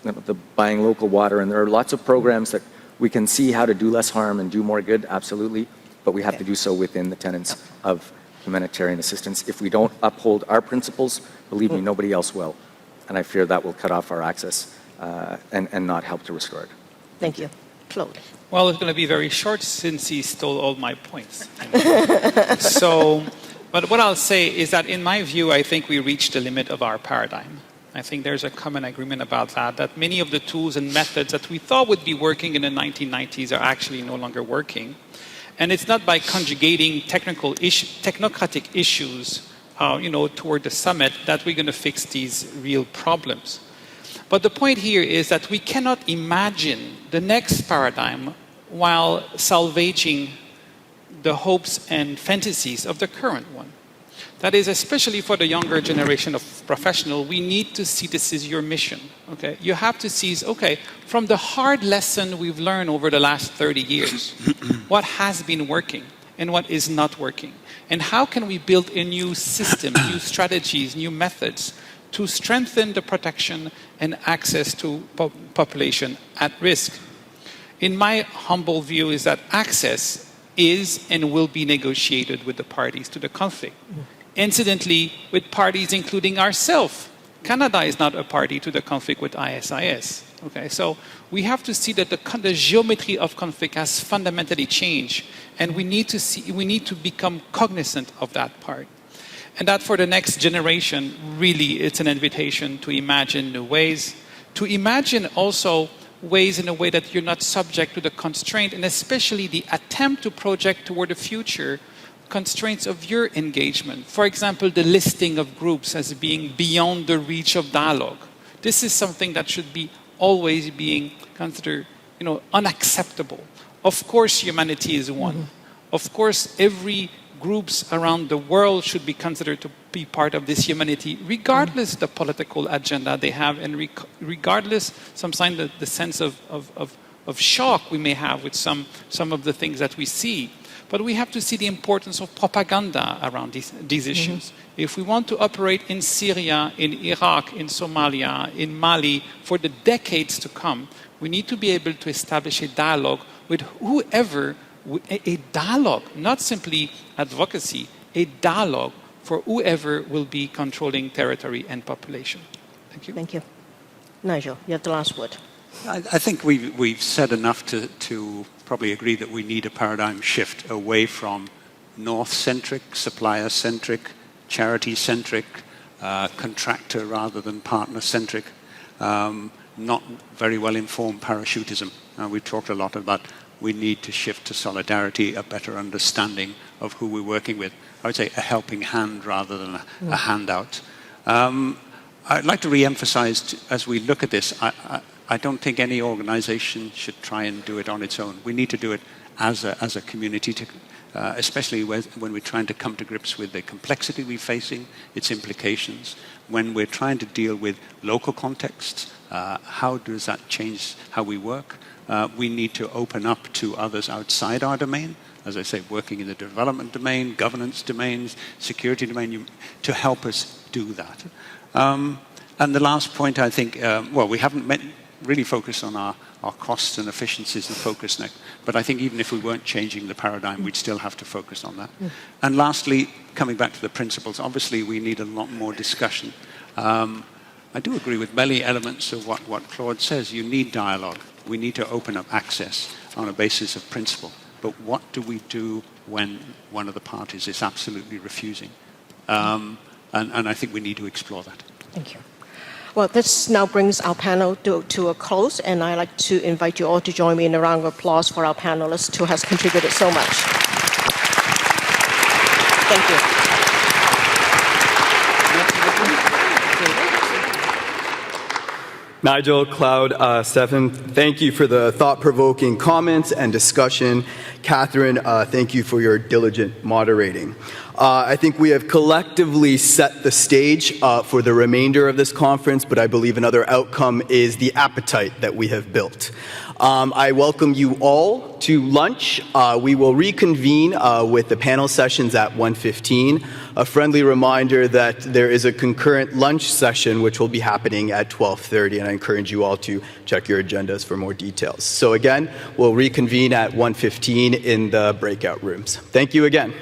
the buying local water. And there are lots of programs that we can see how to do less harm and do more good, absolutely, but we have to do so within the tenets of humanitarian assistance. If we don't uphold our principles, believe me, nobody else will. And I fear that will cut off our access and not help to restore it. Thank you. Claude. Well, it's going to be very short since he stole all my points. So, but what I'll say is that in my view, I think we reached the limit of our paradigm. I think there's a common agreement about that, that many of the tools and methods that we thought would be working in the 1990s are actually no longer working. And it's not by conjugating technocratic issues toward the summit that we're going to fix these real problems. But the point here is that we cannot imagine the next paradigm while salvaging the hopes and fantasies of the current one. That is, especially for the younger generation of professionals, we need to see this as your mission. Okay, you have to seize, from the hard lesson we've learned over the last 30 years, what has been working and what is not working. And how can we build a new system, new strategies, new methods to strengthen the protection and access to population at risk. In my humble view is that access is and will be negotiated with the parties to the conflict. Incidentally, with parties including ourselves. Canada is not a party to the conflict with ISIS. Okay, so we have to see that the geometry of conflict has fundamentally changed, and we need to become cognizant of that part. And that for the next generation, really, it's an invitation to imagine new ways, to imagine also ways in a way that you're not subject to the constraint, and especially the attempt to project toward the future constraints of your engagement. For example, the listing of groups as being beyond the reach of dialogue. This is something that should be always being considered, unacceptable. Of course, humanity is one. Of course, every groups around the world should be considered to be part of this humanity, regardless the political agenda they have, and regardless sometimes the sense of shock we may have with some of the things that we see. But we have to see the importance of propaganda around these issues. If we want to operate in Syria, in Iraq, in Somalia, in Mali for the decades to come, we need to be able to establish a dialogue with whoever, a dialogue, not simply advocacy, a dialogue for whoever will be controlling territory and population. Thank you. Thank you. Nigel, you have the last word. I think we've said enough to probably agree that we need a paradigm shift away from north-centric, supplier-centric, charity-centric, contractor rather than partner-centric, not very well-informed parachutism. We've talked a lot about we need to shift to solidarity, a better understanding of who we're working with. I would say a helping hand rather than a handout. I'd like to re-emphasize, as we look at this, I don't think any organization should try and do it on its own. We need to do it as a community, especially when we're trying to come to grips with the complexity we're facing, its implications, when we're trying to deal with local contexts, how does that change how we work? We need to open up to others outside our domain, as I say, working in the development domain, governance domains, security domain, to help us do that. And the last point, I think, we haven't really focused on our costs and efficiencies and focus next, but I think even if we weren't changing the paradigm, we'd still have to focus on that. And lastly, coming back to the principles, obviously we need a lot more discussion. I do agree with many elements of what Claude says. You need dialogue. We need to open up access on a basis of principle. But what do we do when one of the parties is absolutely refusing? And I think we need to explore that. Thank you. Well, this now brings our panel to a close, and I'd like to invite you all to join me in a round of applause for our panelists who has contributed so much. Thank you. Nigel, Cloud, Stephen, thank you for the thought-provoking comments and discussion. Catherine, thank you for your diligent moderating. I think we have collectively set the stage for the remainder of this conference, but I believe another outcome is the appetite that we have built. I welcome you all to lunch. We will reconvene with the panel sessions at 1:15. A friendly reminder that there is a concurrent lunch session which will be happening at 12:30, and I encourage you all to check your agendas for more details. So again, we'll reconvene at 1:15 in the breakout rooms. Thank you again.